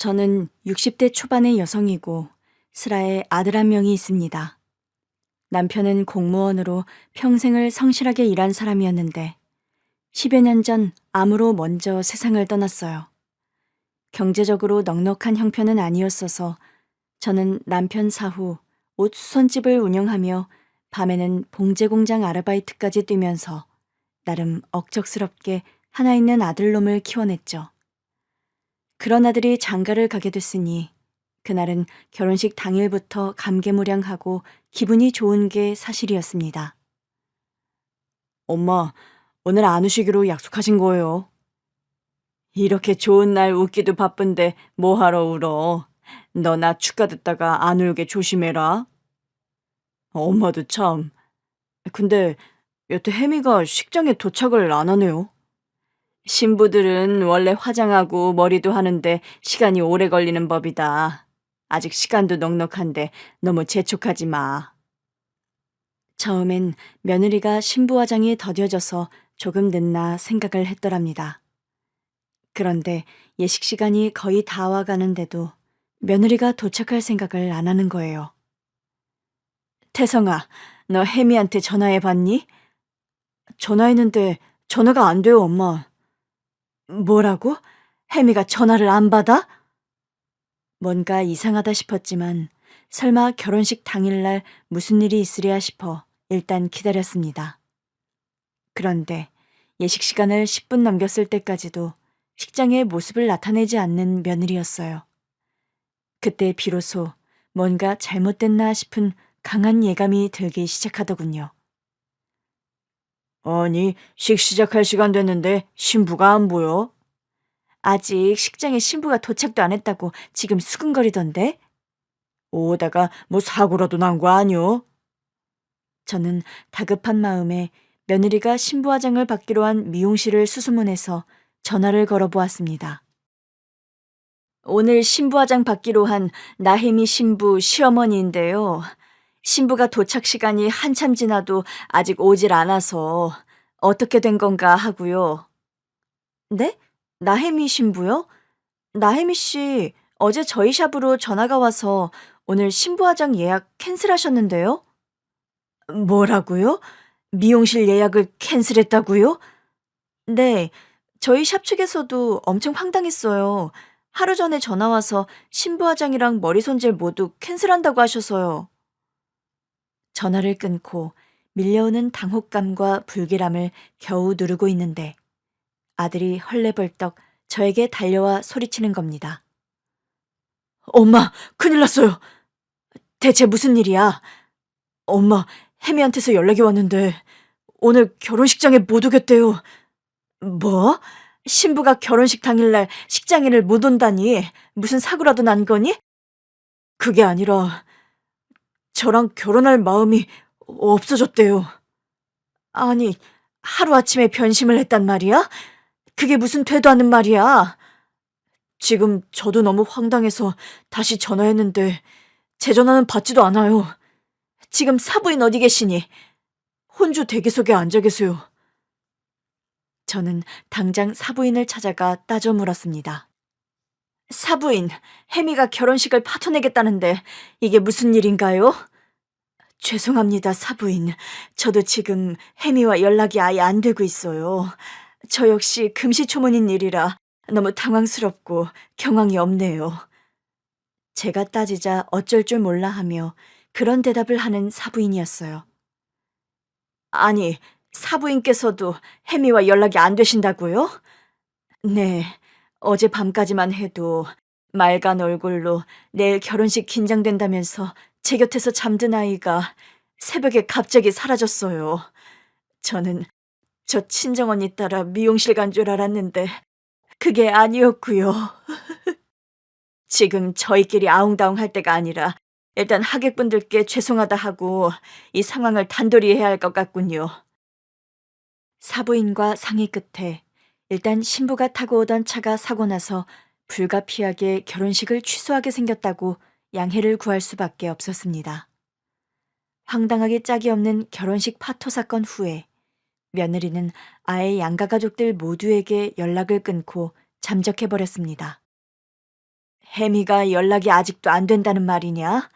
저는 60대 초반의 여성이고 슬아에 아들 한 명이 있습니다. 남편은 공무원으로 평생을 성실하게 일한 사람이었는데 10여 년 전 암으로 먼저 세상을 떠났어요. 경제적으로 넉넉한 형편은 아니었어서 저는 남편 사후 옷 수선집을 운영하며 밤에는 봉제 공장 아르바이트까지 뛰면서 나름 억척스럽게 하나 있는 아들놈을 키워냈죠. 그런 아들이 장가를 가게 됐으니 그날은 결혼식 당일부터 감개무량하고 기분이 좋은 게 사실이었습니다. 엄마, 오늘 안 오시기로 약속하신 거예요. 이렇게 좋은 날 웃기도 바쁜데 뭐하러 울어. 너 나 축가 듣다가 안 울게 조심해라. 엄마도 참. 근데 여태 혜미가 식장에 도착을 안 하네요. 신부들은 원래 화장하고 머리도 하는데 시간이 오래 걸리는 법이다. 아직 시간도 넉넉한데 너무 재촉하지 마. 처음엔 며느리가 신부 화장이 더뎌져서 조금 늦나 생각을 했더랍니다. 그런데 예식 시간이 거의 다 와가는데도 며느리가 도착할 생각을 안 하는 거예요. 태성아, 너 혜미한테 전화해봤니? 전화했는데 전화가 안 돼요, 엄마. 뭐라고? 혜미가 전화를 안 받아? 뭔가 이상하다 싶었지만 설마 결혼식 당일날 무슨 일이 있으랴 싶어 일단 기다렸습니다. 그런데 예식 시간을 10분 넘겼을 때까지도 식장에 모습을 나타내지 않는 며느리였어요. 그때 비로소 뭔가 잘못됐나 싶은 강한 예감이 들기 시작하더군요. 아니, 식 시작할 시간 됐는데 신부가 안 보여? 아직 식장에 신부가 도착도 안 했다고 지금 수근거리던데? 오다가 뭐 사고라도 난 거 아니오? 저는 다급한 마음에 며느리가 신부 화장을 받기로 한 미용실을 수소문해서 전화를 걸어보았습니다. 오늘 신부 화장 받기로 한 나혜미 신부 시어머니인데요. 신부가 도착 시간이 한참 지나도 아직 오질 않아서 어떻게 된 건가 하고요. 네? 나혜미 신부요? 나혜미 씨, 어제 저희 샵으로 전화가 와서 오늘 신부 화장 예약 캔슬하셨는데요? 뭐라고요? 미용실 예약을 캔슬했다고요? 네, 저희 샵 측에서도 엄청 황당했어요. 하루 전에 전화 와서 신부 화장이랑 머리 손질 모두 캔슬한다고 하셔서요. 전화를 끊고 밀려오는 당혹감과 불길함을 겨우 누르고 있는데 아들이 헐레벌떡 저에게 달려와 소리치는 겁니다. 엄마, 큰일 났어요. 대체 무슨 일이야? 엄마, 혜미한테서 연락이 왔는데 오늘 결혼식장에 못 오겠대요. 뭐? 신부가 결혼식 당일날 식장에를 못 온다니 무슨 사고라도 난 거니? 그게 아니라 저랑 결혼할 마음이 없어졌대요. 아니, 하루아침에 변심을 했단 말이야? 그게 무슨 되도 않는 말이야. 지금 저도 너무 황당해서 다시 전화했는데 제 전화는 받지도 않아요. 지금 사부인 어디 계시니? 혼주 대기석에 앉아 계세요. 저는 당장 사부인을 찾아가 따져 물었습니다. 사부인, 혜미가 결혼식을 파토내겠다는데 이게 무슨 일인가요? 죄송합니다, 사부인. 저도 지금 혜미와 연락이 아예 안 되고 있어요. 저 역시 금시초문인 일이라 너무 당황스럽고 경황이 없네요. 제가 따지자 어쩔 줄 몰라 하며 그런 대답을 하는 사부인이었어요. 아니, 사부인께서도 혜미와 연락이 안 되신다고요? 네, 어젯밤까지만 해도 맑은 얼굴로 내일 결혼식 긴장된다면서 제 곁에서 잠든 아이가 새벽에 갑자기 사라졌어요. 저는 저 친정언니 따라 미용실 간 줄 알았는데 그게 아니었고요. 지금 저희끼리 아웅다웅 할 때가 아니라 일단 하객분들께 죄송하다 하고 이 상황을 단도리 해야 할 것 같군요. 사부인과 상의 끝에 일단 신부가 타고 오던 차가 사고 나서 불가피하게 결혼식을 취소하게 생겼다고 양해를 구할 수밖에 없었습니다. 황당하게 짝이 없는 결혼식 파토 사건 후에 며느리는 아예 양가 가족들 모두에게 연락을 끊고 잠적해버렸습니다. 혜미가 연락이 아직도 안 된다는 말이냐?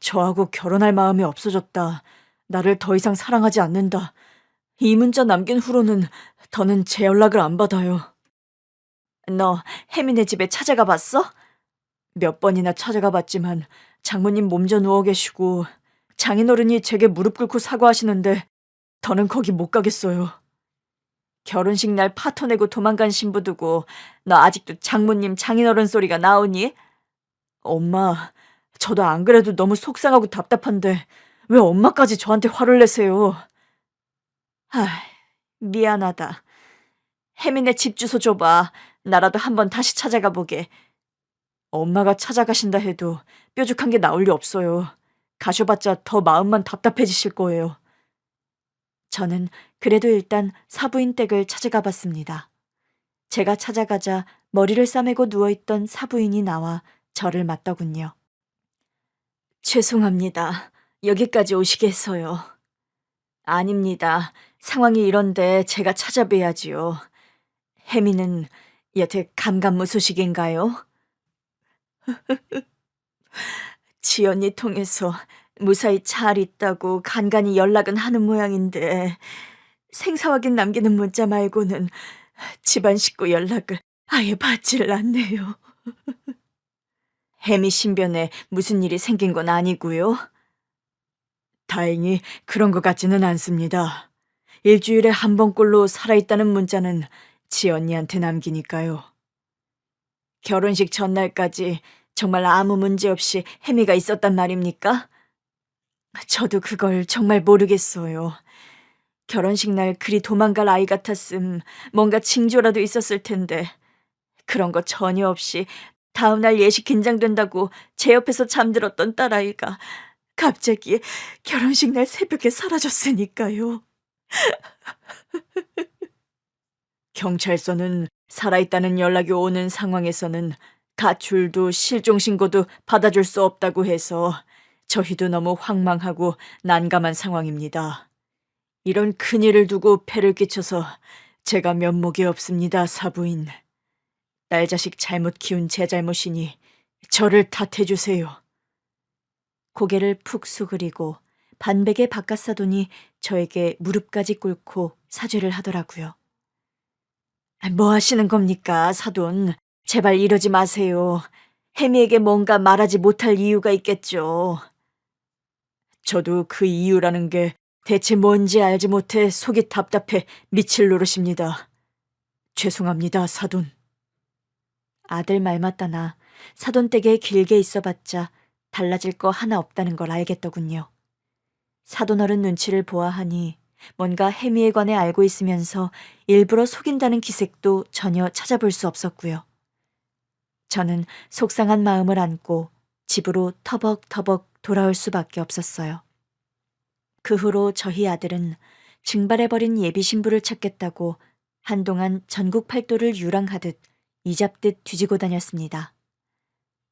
저하고 결혼할 마음이 없어졌다. 나를 더 이상 사랑하지 않는다. 이 문자 남긴 후로는 더는 제 연락을 안 받아요. 너 혜미네 집에 찾아가 봤어? 몇 번이나 찾아가 봤지만 장모님 몸져 누워 계시고 장인어른이 제게 무릎 꿇고 사과하시는데 더는 거기 못 가겠어요. 결혼식 날 파토 내고 도망간 신부 두고 너 아직도 장모님 장인어른 소리가 나오니? 엄마, 저도 안 그래도 너무 속상하고 답답한데 왜 엄마까지 저한테 화를 내세요? 아, 미안하다. 혜민의 집 주소 줘봐. 나라도 한번 다시 찾아가 보게. 엄마가 찾아가신다 해도 뾰족한 게 나올 리 없어요. 가셔봤자 더 마음만 답답해지실 거예요. 저는 그래도 일단 사부인 댁을 찾아가 봤습니다. 제가 찾아가자 머리를 싸매고 누워있던 사부인이 나와 저를 맞더군요. 죄송합니다. 여기까지 오시게 해서요. 아닙니다. 상황이 이런데 제가 찾아뵈야지요. 혜미는 여태 감감무소식인가요? 지연이 통해서 무사히 잘 있다고 간간히 연락은 하는 모양인데 생사 확인 남기는 문자 말고는 집안 식구 연락을 아예 받질 않네요. 혜미 신변에 무슨 일이 생긴 건 아니고요. 다행히 그런 것 같지는 않습니다. 일주일에 한 번꼴로 살아있다는 문자는 지연이한테 남기니까요. 결혼식 전날까지 정말 아무 문제 없이 혜미가 있었단 말입니까? 저도 그걸 정말 모르겠어요. 결혼식 날 그리 도망갈 아이 같았음 뭔가 징조라도 있었을 텐데 그런 거 전혀 없이 다음날 예식 긴장된다고 제 옆에서 잠들었던 딸아이가 갑자기 결혼식 날 새벽에 사라졌으니까요. 경찰서는 살아있다는 연락이 오는 상황에서는 가출도 실종신고도 받아줄 수 없다고 해서 저희도 너무 황망하고 난감한 상황입니다. 이런 큰일을 두고 폐를 끼쳐서 제가 면목이 없습니다, 사부인. 딸 자식 잘못 키운 제 잘못이니 저를 탓해주세요. 고개를 푹 수그리고 반백의 바깥사돈이 저에게 무릎까지 꿇고 사죄를 하더라고요. 뭐 하시는 겁니까, 사돈? 제발 이러지 마세요. 혜미에게 뭔가 말하지 못할 이유가 있겠죠. 저도 그 이유라는 게 대체 뭔지 알지 못해 속이 답답해 미칠 노릇입니다. 죄송합니다, 사돈. 아들 말 맞다나 사돈 댁에 길게 있어봤자 달라질 거 하나 없다는 걸 알겠더군요. 사돈어른 눈치를 보아하니 뭔가 혜미에 관해 알고 있으면서 일부러 속인다는 기색도 전혀 찾아볼 수 없었고요. 저는 속상한 마음을 안고 집으로 터벅터벅 돌아올 수밖에 없었어요. 그 후로 저희 아들은 증발해버린 예비 신부를 찾겠다고 한동안 전국 팔도를 유랑하듯 이잡듯 뒤지고 다녔습니다.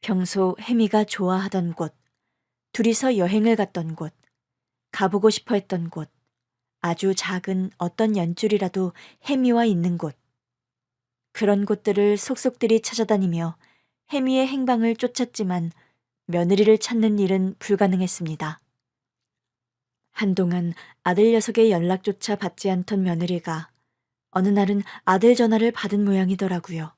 평소 혜미가 좋아하던 곳, 둘이서 여행을 갔던 곳, 가보고 싶어 했던 곳, 아주 작은 어떤 연줄이라도 혜미와 있는 곳. 그런 곳들을 속속들이 찾아다니며 혜미의 행방을 쫓았지만 며느리를 찾는 일은 불가능했습니다. 한동안 아들 녀석의 연락조차 받지 않던 며느리가 어느 날은 아들 전화를 받은 모양이더라고요.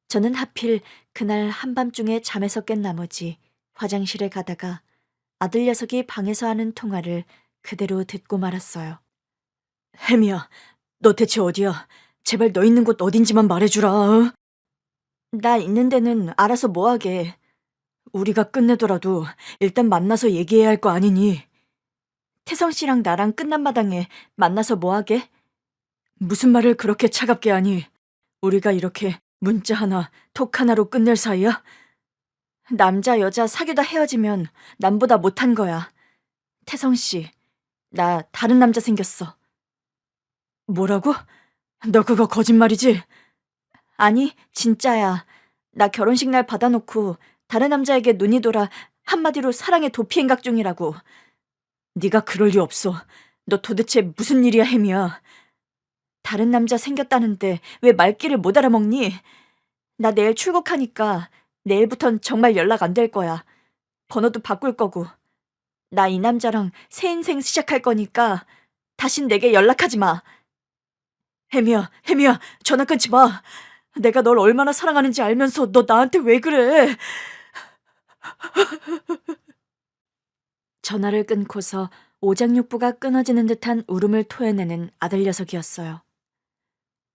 저는 하필 그날 한밤중에 잠에서 깬 나머지 화장실에 가다가 아들 녀석이 방에서 하는 통화를 그대로 듣고 말았어요. 혜미야, 너 대체 어디야? 제발 너 있는 곳 어딘지만 말해주라. 어? 나 있는 데는 알아서 뭐하게. 우리가 끝내더라도 일단 만나서 얘기해야 할 거 아니니. 태성 씨랑 나랑 끝난 마당에 만나서 뭐하게? 무슨 말을 그렇게 차갑게 하니? 우리가 이렇게 문자 하나, 톡 하나로 끝낼 사이야? 남자, 여자 사귀다 헤어지면 남보다 못한 거야. 태성 씨, 나 다른 남자 생겼어. 뭐라고? 너 그거 거짓말이지? 아니, 진짜야. 나 결혼식 날 받아놓고 다른 남자에게 눈이 돌아 한마디로 사랑의 도피행각 중이라고. 네가 그럴 리 없어. 너 도대체 무슨 일이야, 혜미야. 다른 남자 생겼다는데 왜 말귀를 못 알아먹니? 나 내일 출국하니까 내일부턴 정말 연락 안 될 거야. 번호도 바꿀 거고. 나 이 남자랑 새 인생 시작할 거니까 다신 내게 연락하지 마. 혜미야, 전화 끊지 마. 내가 널 얼마나 사랑하는지 알면서 너 나한테 왜 그래? 전화를 끊고서 오장육부가 끊어지는 듯한 울음을 토해내는 아들 녀석이었어요.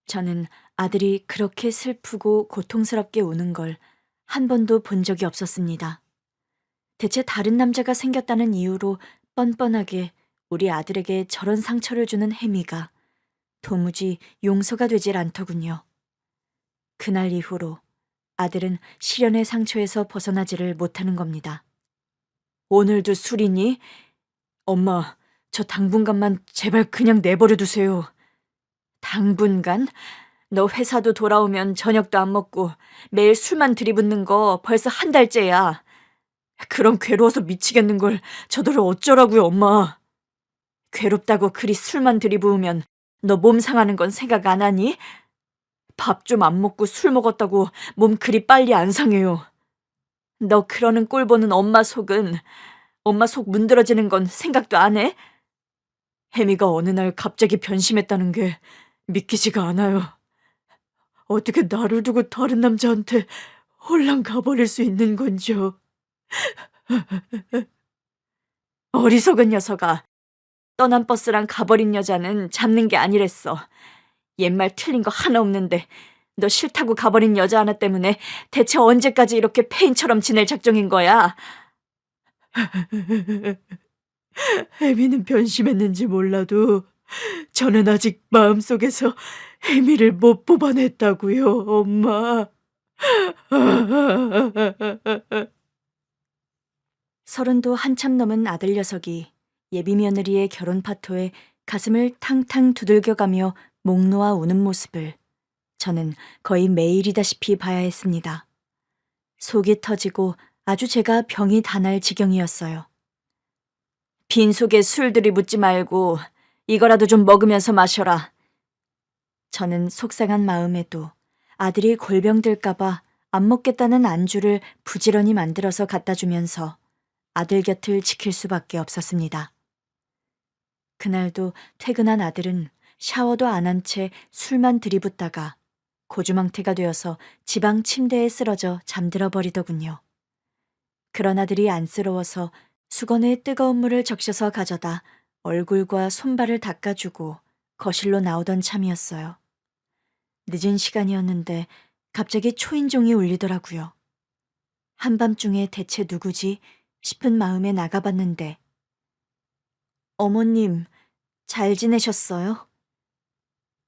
저는 아들이 그렇게 슬프고 고통스럽게 우는 걸 한 번도 본 적이 없었습니다. 대체 다른 남자가 생겼다는 이유로 뻔뻔하게 우리 아들에게 저런 상처를 주는 혜미가 도무지 용서가 되질 않더군요. 그날 이후로 아들은 시련의 상처에서 벗어나지를 못하는 겁니다. 오늘도 술이니? 엄마, 저 당분간만 제발 그냥 내버려 두세요. 당분간? 너 회사도 돌아오면 저녁도 안 먹고 매일 술만 들이붓는 거 벌써 한 달째야. 그럼 괴로워서 미치겠는 걸 저더러 어쩌라고요, 엄마. 괴롭다고 그리 술만 들이부으면 너 몸 상하는 건 생각 안 하니? 밥 좀 안 먹고 술 먹었다고 몸 그리 빨리 안 상해요. 너 그러는 꼴 보는 엄마 속은, 엄마 속 문드러지는 건 생각도 안 해? 혜미가 어느 날 갑자기 변심했다는 게 믿기지가 않아요. 어떻게 나를 두고 다른 남자한테 홀랑 가버릴 수 있는 건지요. 어리석은 녀석아. 떠난 버스랑 가버린 여자는 잡는 게 아니랬어. 옛말 틀린 거 하나 없는데 너 싫다고 가버린 여자 하나 때문에 대체 언제까지 이렇게 폐인처럼 지낼 작정인 거야? 혜미는 변심했는지 몰라도 저는 아직 마음속에서 혜미를 못 뽑아냈다고요, 엄마. 서른도 한참 넘은 아들 녀석이 예비 며느리의 결혼 파토에 가슴을 탕탕 두들겨가며 목 놓아 우는 모습을 저는 거의 매일이다시피 봐야 했습니다. 속이 터지고 아주 제가 병이 다 날 지경이었어요. 빈속에 술 들이붓지 말고 이거라도 좀 먹으면서 마셔라. 저는 속상한 마음에도 아들이 골병 들까봐 안 먹겠다는 안주를 부지런히 만들어서 갖다 주면서 아들 곁을 지킬 수밖에 없었습니다. 그날도 퇴근한 아들은 샤워도 안 한 채 술만 들이붓다가 고주망태가 되어서 지방 침대에 쓰러져 잠들어 버리더군요. 그런 아들이 안쓰러워서 수건에 뜨거운 물을 적셔서 가져다 얼굴과 손발을 닦아주고 거실로 나오던 참이었어요. 늦은 시간이었는데 갑자기 초인종이 울리더라고요. 한밤중에 대체 누구지 싶은 마음에 나가봤는데 어머님, 잘 지내셨어요?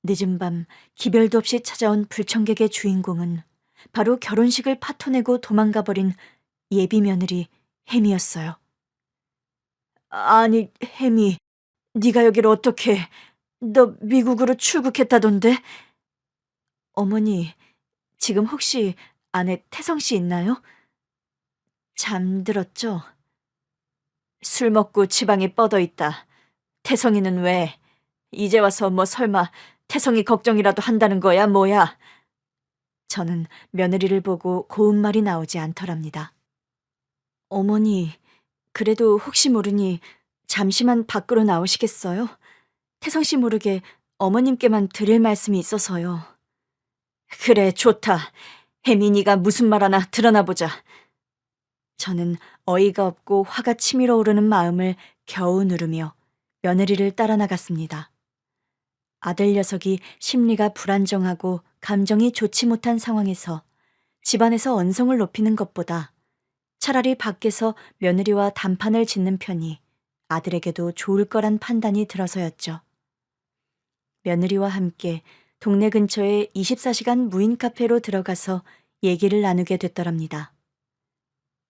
늦은 밤 기별도 없이 찾아온 불청객의 주인공은 바로 결혼식을 파토내고 도망가버린 예비 며느리 혜미였어요. 아니, 혜미, 네가 여기를 어떻게... 너 미국으로 출국했다던데? 어머니, 지금 혹시 아내 태성 씨 있나요? 잠들었죠? 술 먹고 지방에 뻗어 있다. 태성이는 왜? 이제 와서 뭐 설마 태성이 걱정이라도 한다는 거야, 뭐야? 저는 며느리를 보고 고운 말이 나오지 않더랍니다. 어머니, 그래도 혹시 모르니 잠시만 밖으로 나오시겠어요? 태성 씨 모르게 어머님께만 드릴 말씀이 있어서요. 그래, 좋다. 혜민이가 무슨 말 하나 드러나 보자. 저는 어이가 없고 화가 치밀어 오르는 마음을 겨우 누르며 며느리를 따라 나갔습니다. 아들 녀석이 심리가 불안정하고 감정이 좋지 못한 상황에서 집안에서 언성을 높이는 것보다 차라리 밖에서 며느리와 단판을 짓는 편이 아들에게도 좋을 거란 판단이 들어서였죠. 며느리와 함께 동네 근처의 24시간 무인 카페로 들어가서 얘기를 나누게 됐더랍니다.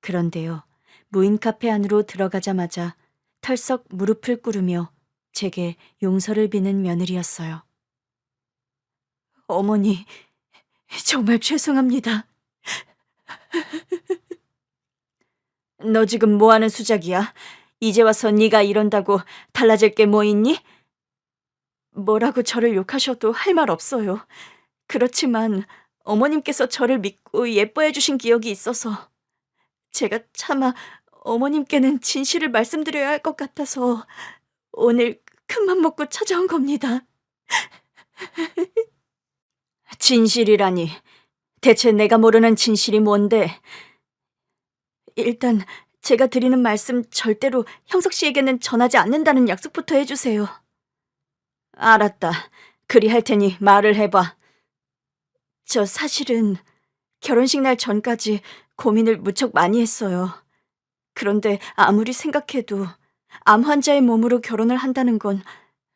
그런데요, 무인 카페 안으로 들어가자마자 털썩 무릎을 꿇으며 제게 용서를 비는 며느리였어요. 어머니, 정말 죄송합니다. 너 지금 뭐하는 수작이야? 이제 와서 네가 이런다고 달라질 게 뭐 있니? 뭐라고 저를 욕하셔도 할 말 없어요. 그렇지만 어머님께서 저를 믿고 예뻐해 주신 기억이 있어서 제가 차마 어머님께는 진실을 말씀드려야 할 것 같아서 오늘 큰맘 먹고 찾아온 겁니다. 진실이라니. 대체 내가 모르는 진실이 뭔데? 일단 제가 드리는 말씀 절대로 형석 씨에게는 전하지 않는다는 약속부터 해주세요. 알았다. 그리 할 테니 말을 해봐. 저 사실은 결혼식 날 전까지 고민을 무척 많이 했어요. 그런데 아무리 생각해도 암 환자의 몸으로 결혼을 한다는 건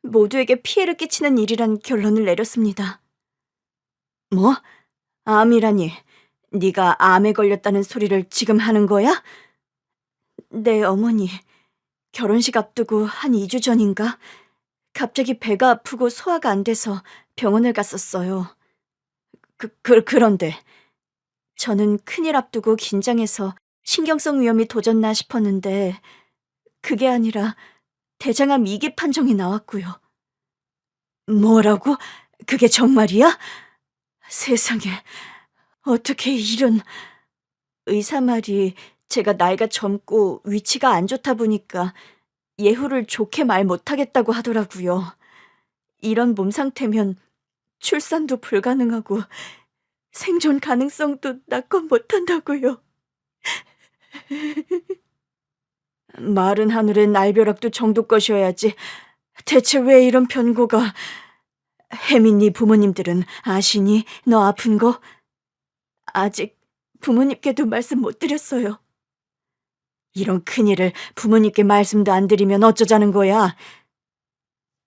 모두에게 피해를 끼치는 일이란 결론을 내렸습니다. 뭐? 암이라니. 네가 암에 걸렸다는 소리를 지금 하는 거야? 네, 어머니. 결혼식 앞두고 한 2주 전인가? 갑자기 배가 아프고 소화가 안 돼서 병원을 갔었어요. 그런데 저는 큰일 앞두고 긴장해서 신경성 위염이 도졌나 싶었는데 그게 아니라 대장암 2기 판정이 나왔고요. 뭐라고? 그게 정말이야? 세상에, 어떻게 이런... 의사 말이 제가 나이가 젊고 위치가 안 좋다 보니까 예후를 좋게 말 못하겠다고 하더라고요. 이런 몸 상태면 출산도 불가능하고 생존 가능성도 낙관 못한다고요. 마른 하늘에 날벼락도 정도 것이어야지. 대체 왜 이런 변고가... 혜민 네 부모님들은 아시니? 너 아픈 거? 아직 부모님께도 말씀 못 드렸어요. 이런 큰일을 부모님께 말씀도 안 드리면 어쩌자는 거야?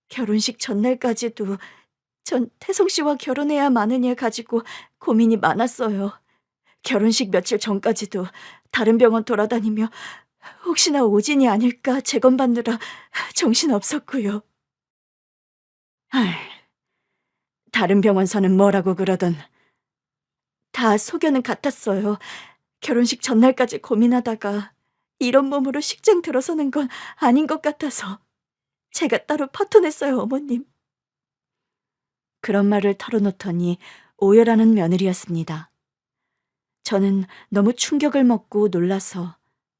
결혼식 전날까지도 전 태성 씨와 결혼해야 마느냐 가지고 고민이 많았어요. 결혼식 며칠 전까지도 다른 병원 돌아다니며 혹시나 오진이 아닐까 재검받느라 정신없었고요. 다른 병원서는 뭐라고 그러던. 다 소견은 같았어요. 결혼식 전날까지 고민하다가 이런 몸으로 식장 들어서는 건 아닌 것 같아서 제가 따로 파토냈어요, 어머님. 그런 말을 털어놓더니 오열하는 며느리였습니다. 저는 너무 충격을 먹고 놀라서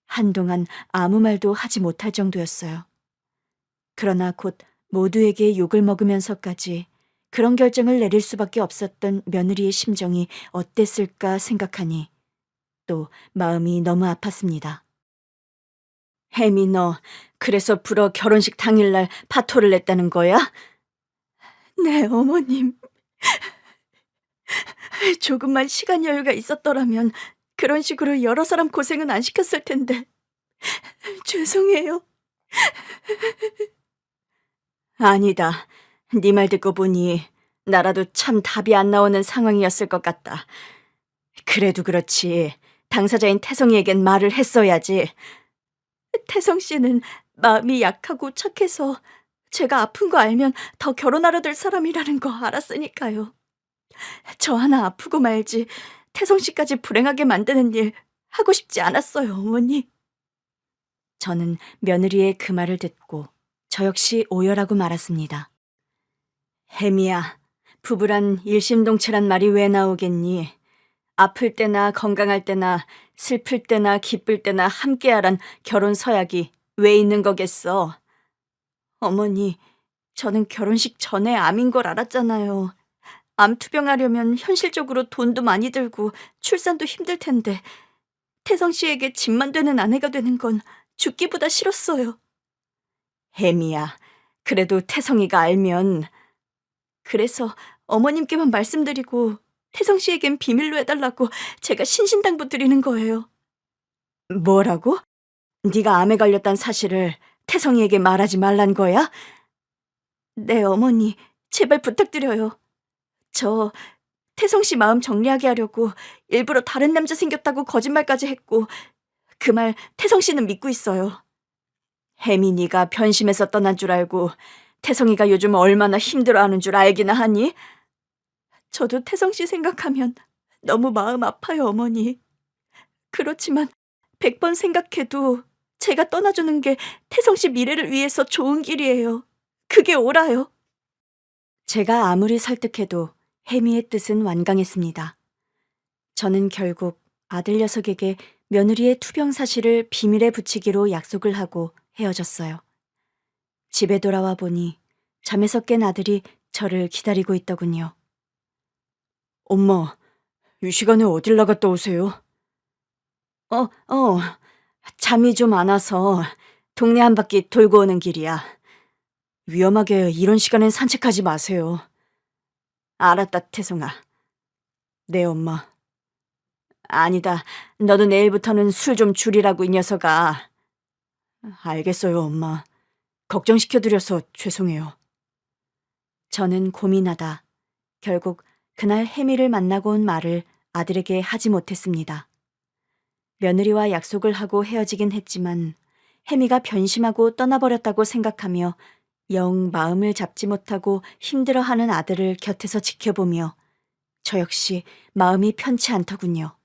한동안 아무 말도 하지 못할 정도였어요. 그러나 곧 모두에게 욕을 먹으면서까지 그런 결정을 내릴 수밖에 없었던 며느리의 심정이 어땠을까 생각하니 또 마음이 너무 아팠습니다. 혜미, 너 그래서 불어 결혼식 당일날 파토를 냈다는 거야? 네, 어머님. 조금만 시간 여유가 있었더라면 그런 식으로 여러 사람 고생은 안 시켰을 텐데. 죄송해요. 아니다. 네 말 듣고 보니 나라도 참 답이 안 나오는 상황이었을 것 같다. 그래도 그렇지. 당사자인 태성이에겐 말을 했어야지. 태성 씨는 마음이 약하고 착해서 제가 아픈 거 알면 더 결혼하려 들 사람이라는 거 알았으니까요. 저 하나 아프고 말지 태성 씨까지 불행하게 만드는 일 하고 싶지 않았어요, 어머니. 저는 며느리의 그 말을 듣고 저 역시 오열하고 말았습니다. 혜미야, 부부란 일심동체란 말이 왜 나오겠니? 아플 때나 건강할 때나 슬플 때나 기쁠 때나 함께하란 결혼 서약이 왜 있는 거겠어? 어머니, 저는 결혼식 전에 암인 걸 알았잖아요. 암 투병하려면 현실적으로 돈도 많이 들고 출산도 힘들 텐데 태성 씨에게 짐만 되는 아내가 되는 건 죽기보다 싫었어요. 혜미야, 그래도 태성이가 알면... 그래서 어머님께만 말씀드리고 태성 씨에겐 비밀로 해달라고 제가 신신당부 드리는 거예요. 뭐라고? 네가 암에 걸렸단 사실을 태성이에게 말하지 말란 거야? 네, 어머니, 제발 부탁드려요. 저 태성 씨 마음 정리하게 하려고 일부러 다른 남자 생겼다고 거짓말까지 했고 그 말 태성 씨는 믿고 있어요. 혜미, 네가 변심해서 떠난 줄 알고 태성이가 요즘 얼마나 힘들어하는 줄 알기나 하니? 저도 태성 씨 생각하면 너무 마음 아파요, 어머니. 그렇지만 100번 생각해도 제가 떠나주는 게 태성 씨 미래를 위해서 좋은 길이에요. 그게 옳아요. 제가 아무리 설득해도 혜미의 뜻은 완강했습니다. 저는 결국 아들 녀석에게 며느리의 투병 사실을 비밀에 붙이기로 약속을 하고 헤어졌어요. 집에 돌아와 보니 잠에서 깬 아들이 저를 기다리고 있더군요. 엄마, 이 시간에 어딜 나갔다 오세요? 어, 어, 잠이 좀 안 와서 동네 한 바퀴 돌고 오는 길이야. 위험하게 이런 시간엔 산책하지 마세요. 알았다, 태송아. 네, 엄마. 아니다. 너도 내일부터는 술 좀 줄이라고, 이 녀석아. 알겠어요, 엄마. 걱정시켜드려서 죄송해요. 저는 고민하다 결국 그날 혜미를 만나고 온 말을 아들에게 하지 못했습니다. 며느리와 약속을 하고 헤어지긴 했지만 혜미가 변심하고 떠나버렸다고 생각하며 영 마음을 잡지 못하고 힘들어하는 아들을 곁에서 지켜보며 저 역시 마음이 편치 않더군요.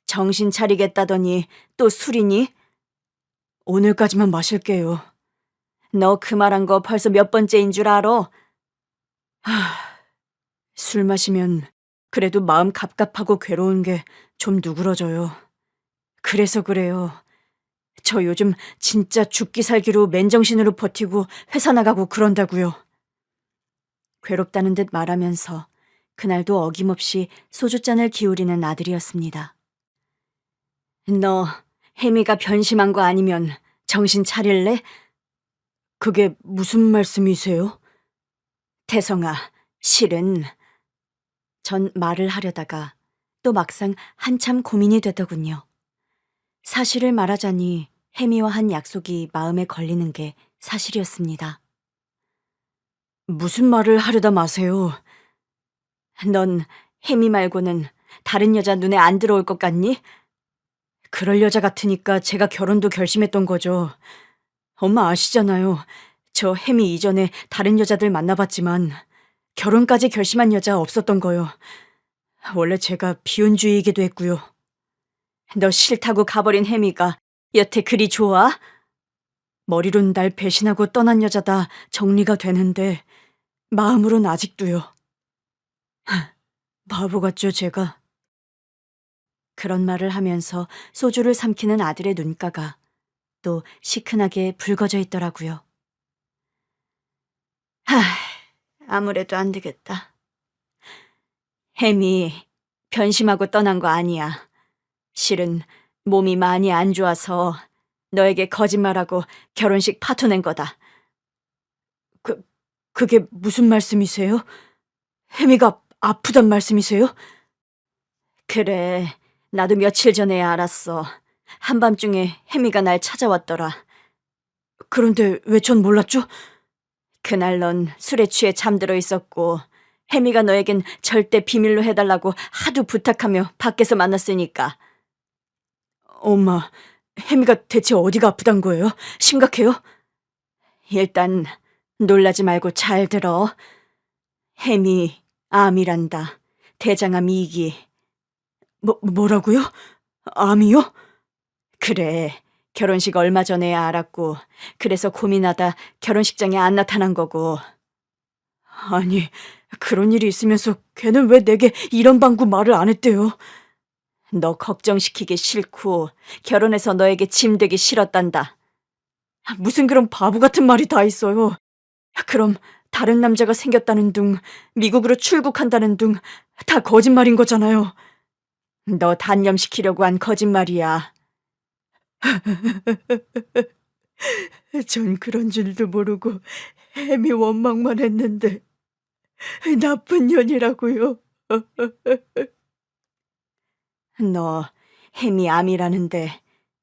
정신 차리겠다더니 또 술이니? 오늘까지만 마실게요. 너 그 말한 거 벌써 몇 번째인 줄 알아? 술 마시면 그래도 마음 갑갑하고 괴로운 게 좀 누그러져요. 그래서 그래요. 저 요즘 진짜 죽기 살기로 맨정신으로 버티고 회사 나가고 그런다고요. 괴롭다는 듯 말하면서 그날도 어김없이 소주잔을 기울이는 아들이었습니다. 너 혜미가 변심한 거 아니면 정신 차릴래? 그게 무슨 말씀이세요? 태성아, 실은 전 말을 하려다가 또 막상 한참 고민이 되더군요. 사실을 말하자니 혜미와 한 약속이 마음에 걸리는 게 사실이었습니다. 무슨 말을 하려다 마세요. 넌 혜미 말고는 다른 여자 눈에 안 들어올 것 같니? 그럴 여자 같으니까 제가 결혼도 결심했던 거죠. 엄마 아시잖아요. 저 혜미 이전에 다른 여자들 만나봤지만 결혼까지 결심한 여자 없었던 거요. 원래 제가 비혼주의이기도 했고요. 너 싫다고 가버린 혜미가 여태 그리 좋아? 머리론 날 배신하고 떠난 여자다 정리가 되는데 마음으론 아직도요. 바보 같죠, 제가? 그런 말을 하면서 소주를 삼키는 아들의 눈가가 또 시큰하게 붉어져 있더라고요. 아무래도 안 되겠다. 혜미 변심하고 떠난 거 아니야. 실은 몸이 많이 안 좋아서 너에게 거짓말하고 결혼식 파토낸 거다. 그게 무슨 말씀이세요? 혜미가 아프단 말씀이세요? 그래, 나도 며칠 전에야 알았어. 한밤중에 혜미가 날 찾아왔더라. 그런데 왜 전 몰랐죠? 그날 넌 술에 취해 잠들어 있었고 혜미가 너에겐 절대 비밀로 해달라고 하도 부탁하며 밖에서 만났으니까. 엄마, 혜미가 대체 어디가 아프단 거예요? 심각해요? 일단 놀라지 말고 잘 들어. 혜미 암이란다. 대장암 2기. 뭐라고요? 암이요? 그래. 결혼식 얼마 전에야 알았고 그래서 고민하다 결혼식장에 안 나타난 거고. 아니, 그런 일이 있으면서 걔는 왜 내게 이런 방구 말을 안 했대요? 너 걱정시키기 싫고 결혼해서 너에게 짐 되기 싫었단다. 무슨 그런 바보 같은 말이 다 있어요. 그럼 다른 남자가 생겼다는 둥, 미국으로 출국한다는 둥 다 거짓말인 거잖아요. 너 단념시키려고 한 거짓말이야. 전 그런 줄도 모르고 혜미 원망만 했는데 나쁜 년이라고요. 너 혜미 암이라는데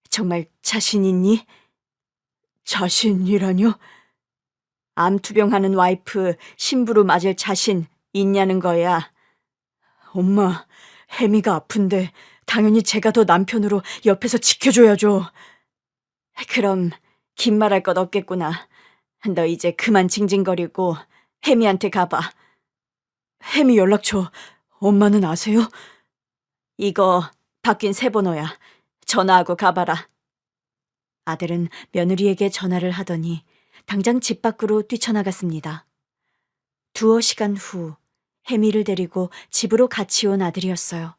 정말 자신 있니? 자신이라뇨? 암 투병하는 와이프 신부로 맞을 자신 있냐는 거야. 엄마, 혜미가 아픈데 당연히 제가 더 남편으로 옆에서 지켜줘야죠. 그럼 긴 말할 것 없겠구나. 너 이제 그만 징징거리고 혜미한테 가봐. 혜미 연락처 엄마는 아세요? 이거 바뀐 새 번호야. 전화하고 가봐라. 아들은 며느리에게 전화를 하더니 당장 집 밖으로 뛰쳐나갔습니다. 두어 시간 후 혜미를 데리고 집으로 같이 온 아들이었어요.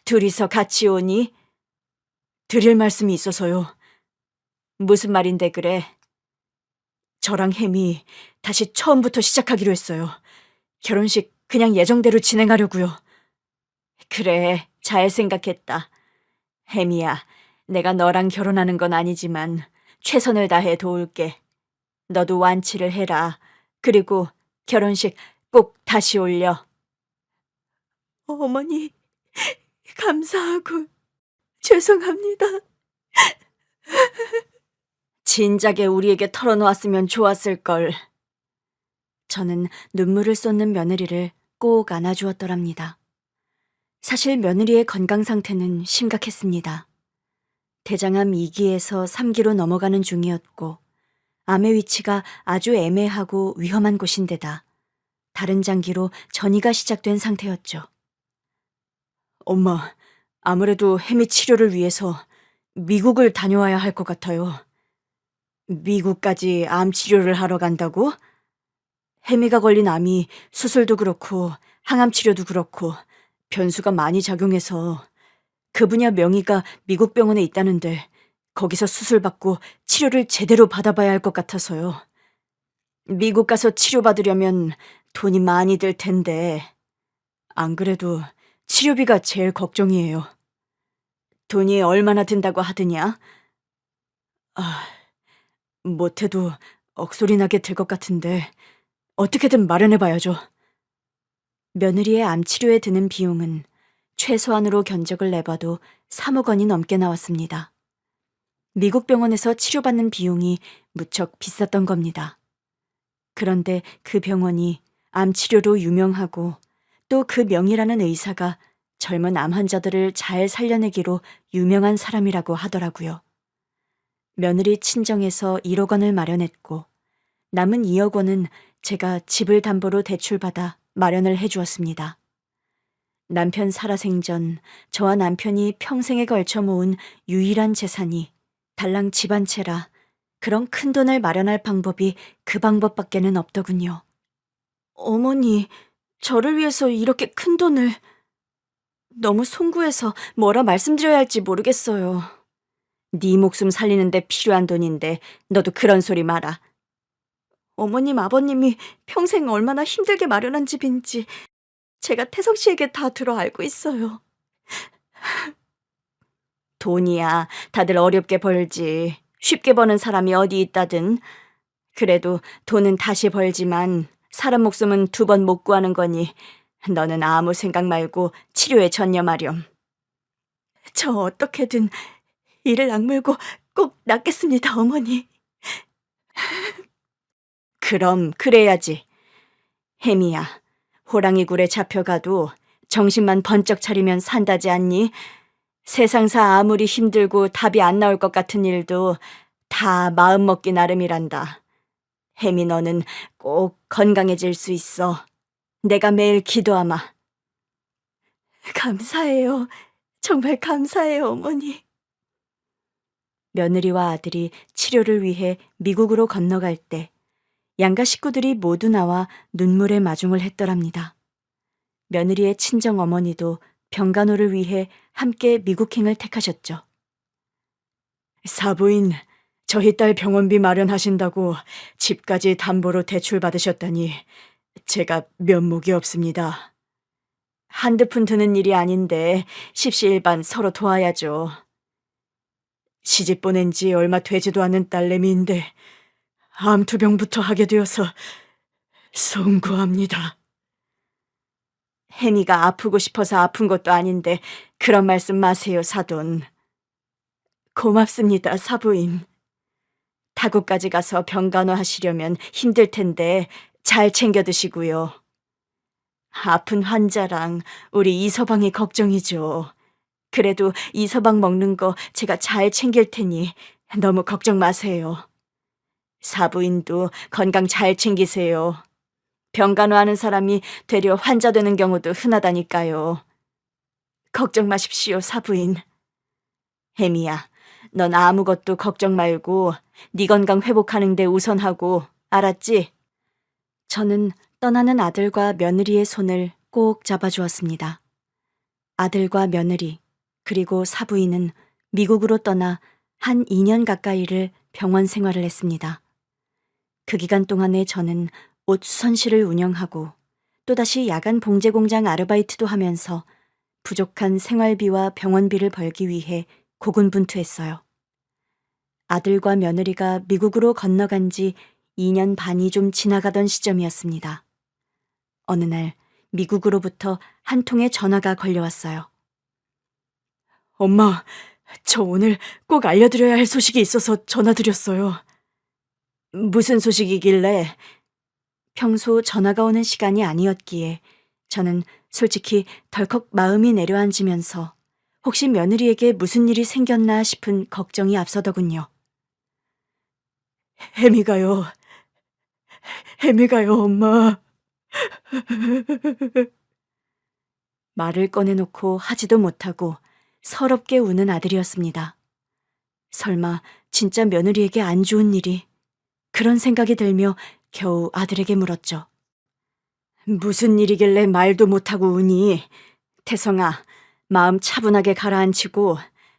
둘이서 같이 오니? 드릴 말씀이 있어서요. 무슨 말인데 그래? 저랑 햄이 다시 처음부터 시작하기로 했어요. 결혼식 그냥 예정대로 진행하려고요. 그래, 잘 생각했다. 햄이야, 내가 너랑 결혼하는 건 아니지만 최선을 다해 도울게. 너도 완치를 해라. 그리고 결혼식 꼭 다시 올려. 어머니, 감사하고 죄송합니다. 진작에 우리에게 털어놓았으면 좋았을걸. 저는 눈물을 쏟는 며느리를 꼭 안아주었더랍니다. 사실 며느리의 건강 상태는 심각했습니다. 대장암 2기에서 3기로 넘어가는 중이었고, 암의 위치가 아주 애매하고 위험한 곳인데다 다른 장기로 전이가 시작된 상태였죠. 엄마, 아무래도 햄이 치료를 위해서 미국을 다녀와야 할 것 같아요. 미국까지 암 치료를 하러 간다고? 혜미가 걸린 암이 수술도 그렇고 항암 치료도 그렇고 변수가 많이 작용해서 그 분야 명의가 미국 병원에 있다는데 거기서 수술받고 치료를 제대로 받아봐야 할 것 같아서요. 미국 가서 치료받으려면 돈이 많이 들 텐데 안 그래도 치료비가 제일 걱정이에요. 돈이 얼마나 든다고 하더냐? 아, 못해도 억소리 나게 될 것 같은데 어떻게든 마련해봐야죠. 며느리의 암치료에 드는 비용은 최소한으로 견적을 내봐도 3억 원이 넘게 나왔습니다. 미국 병원에서 치료받는 비용이 무척 비쌌던 겁니다. 그런데 그 병원이 암치료로 유명하고 또 그 명이라는 의사가 젊은 암 환자들을 잘 살려내기로 유명한 사람이라고 하더라고요. 며느리 친정에서 1억 원을 마련했고 남은 2억 원은 제가 집을 담보로 대출받아 마련을 해주었습니다. 남편 살아생전 저와 남편이 평생에 걸쳐 모은 유일한 재산이 달랑 집 한 채라 그런 큰 돈을 마련할 방법이 그 방법밖에는 없더군요. 어머니, 저를 위해서 이렇게 큰 돈을... 너무 송구해서 뭐라 말씀드려야 할지 모르겠어요. 네 목숨 살리는데 필요한 돈인데 너도 그런 소리 마라. 어머님, 아버님이 평생 얼마나 힘들게 마련한 집인지 제가 태석 씨에게 다 들어 알고 있어요. 돈이야 다들 어렵게 벌지. 쉽게 버는 사람이 어디 있다든. 그래도 돈은 다시 벌지만 사람 목숨은 2번 못 구하는 거니 너는 아무 생각 말고 치료에 전념하렴. 저 어떻게든 이를 악물고 꼭 낫겠습니다, 어머니. 그럼 그래야지. 혜미야, 호랑이 굴에 잡혀가도 정신만 번쩍 차리면 산다지 않니? 세상사 아무리 힘들고 답이 안 나올 것 같은 일도 다 마음먹기 나름이란다. 혜미, 너는 꼭 건강해질 수 있어. 내가 매일 기도하마. 감사해요. 정말 감사해요, 어머니. 며느리와 아들이 치료를 위해 미국으로 건너갈 때 양가 식구들이 모두 나와 눈물의 마중을 했더랍니다. 며느리의 친정 어머니도 병간호를 위해 함께 미국행을 택하셨죠. 사부인, 저희 딸 병원비 마련하신다고 집까지 담보로 대출받으셨다니 제가 면목이 없습니다. 한두 푼 드는 일이 아닌데 십시일반 서로 도와야죠. 시집 보낸 지 얼마 되지도 않은 딸내미인데 암투병부터 하게 되어서 송구합니다. 혜미가 아프고 싶어서 아픈 것도 아닌데 그런 말씀 마세요, 사돈. 고맙습니다, 사부인. 타국까지 가서 병간호 하시려면 힘들 텐데 잘 챙겨 드시고요. 아픈 환자랑 우리 이서방이 걱정이죠. 그래도 이서방 먹는 거 제가 잘 챙길 테니 너무 걱정 마세요. 사부인도 건강 잘 챙기세요. 병간호하는 사람이 되려 환자 되는 경우도 흔하다니까요. 걱정 마십시오, 사부인. 혜미야, 넌 아무것도 걱정 말고 네 건강 회복하는 데 우선하고, 알았지? 저는 떠나는 아들과 며느리의 손을 꼭 잡아주었습니다. 아들과 며느리, 그리고 사부인은 미국으로 떠나 한 2년 가까이를 병원 생활을 했습니다. 그 기간 동안에 저는 옷 수선실을 운영하고 또다시 야간 봉제 공장 아르바이트도 하면서 부족한 생활비와 병원비를 벌기 위해 고군분투했어요. 아들과 며느리가 미국으로 건너간 지 2년 반이 좀 지나가던 시점이었습니다. 어느 날 미국으로부터 한 통의 전화가 걸려왔어요. 엄마, 저 오늘 꼭 알려드려야 할 소식이 있어서 전화드렸어요. 무슨 소식이길래? 평소 전화가 오는 시간이 아니었기에 저는 솔직히 덜컥 마음이 내려앉으면서 혹시 며느리에게 무슨 일이 생겼나 싶은 걱정이 앞서더군요. 혜미가요. 혜미가요, 엄마. 말을 꺼내놓고 하지도 못하고 서럽게 우는 아들이었습니다. 설마 진짜 며느리에게 안 좋은 일이? 그런 생각이 들며 겨우 아들에게 물었죠. 무슨 일이길래 말도 못하고 우니? 태성아, 마음 차분하게 가라앉히고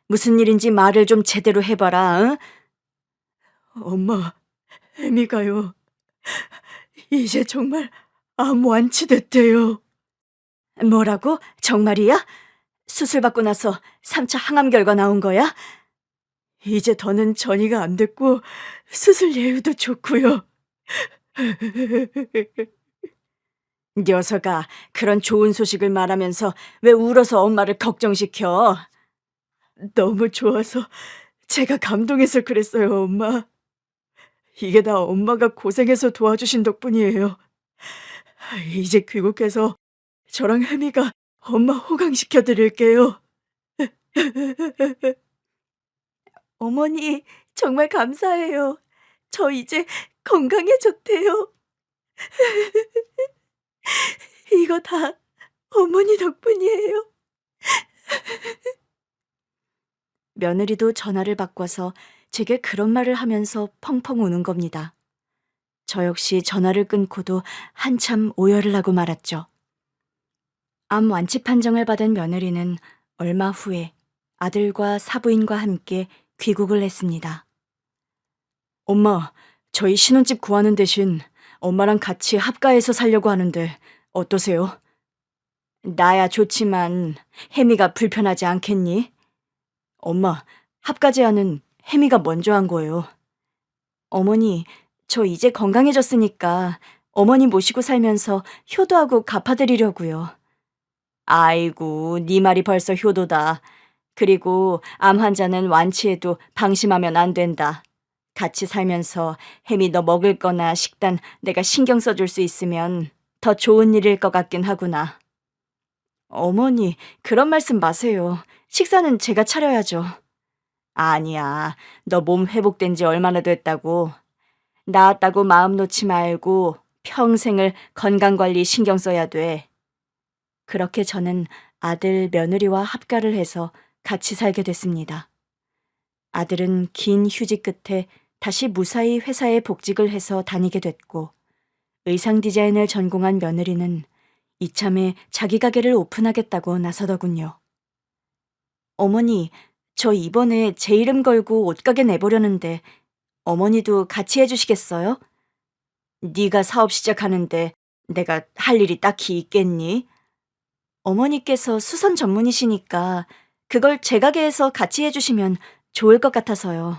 무슨 일인지 말을 좀 제대로 해봐라. 응? 엄마, 혜미가요. 이제 정말 암 완치됐대요. 뭐라고? 정말이야? 수술받고 나서 3차 항암 결과 나온 거야? 이제 더는 전이가 안 됐고 수술 예후도 좋고요. 녀석아, 그런 좋은 소식을 말하면서 왜 울어서 엄마를 걱정시켜? 너무 좋아서 제가 감동해서 그랬어요, 엄마. 이게 다 엄마가 고생해서 도와주신 덕분이에요. 이제 귀국해서 저랑 혜미가 엄마 호강시켜 드릴게요. 어머니, 정말 감사해요. 저 이제 건강해졌대요. 이거 다 어머니 덕분이에요. 며느리도 전화를 바꿔서 제게 그런 말을 하면서 펑펑 우는 겁니다. 저 역시 전화를 끊고도 한참 오열을 하고 말았죠. 암 완치 판정을 받은 며느리는 얼마 후에 아들과 사부인과 함께 귀국을 했습니다. 엄마, 저희 신혼집 구하는 대신 엄마랑 같이 합가해서 살려고 하는데 어떠세요? 나야 좋지만 혜미가 불편하지 않겠니? 엄마, 합가 제안은 혜미가 먼저 한 거예요. 어머니, 저 이제 건강해졌으니까 어머니 모시고 살면서 효도하고 갚아드리려고요. 아이고, 네 말이 벌써 효도다. 그리고 암 환자는 완치해도 방심하면 안 된다. 같이 살면서 혜미 너 먹을 거나 식단 내가 신경 써줄 수 있으면 더 좋은 일일 것 같긴 하구나. 어머니, 그런 말씀 마세요. 식사는 제가 차려야죠. 아니야, 너 몸 회복된 지 얼마나 됐다고. 나았다고 마음 놓지 말고 평생을 건강관리 신경 써야 돼. 그렇게 저는 아들, 며느리와 합가를 해서 같이 살게 됐습니다. 아들은 긴 휴직 끝에 다시 무사히 회사에 복직을 해서 다니게 됐고, 의상 디자인을 전공한 며느리는 이참에 자기 가게를 오픈하겠다고 나서더군요. 어머니, 저 이번에 제 이름 걸고 옷가게 내보려는데 어머니도 같이 해주시겠어요? 네가 사업 시작하는데 내가 할 일이 딱히 있겠니? 어머니께서 수선 전문이시니까 그걸 제 가게에서 같이 해주시면 좋을 것 같아서요.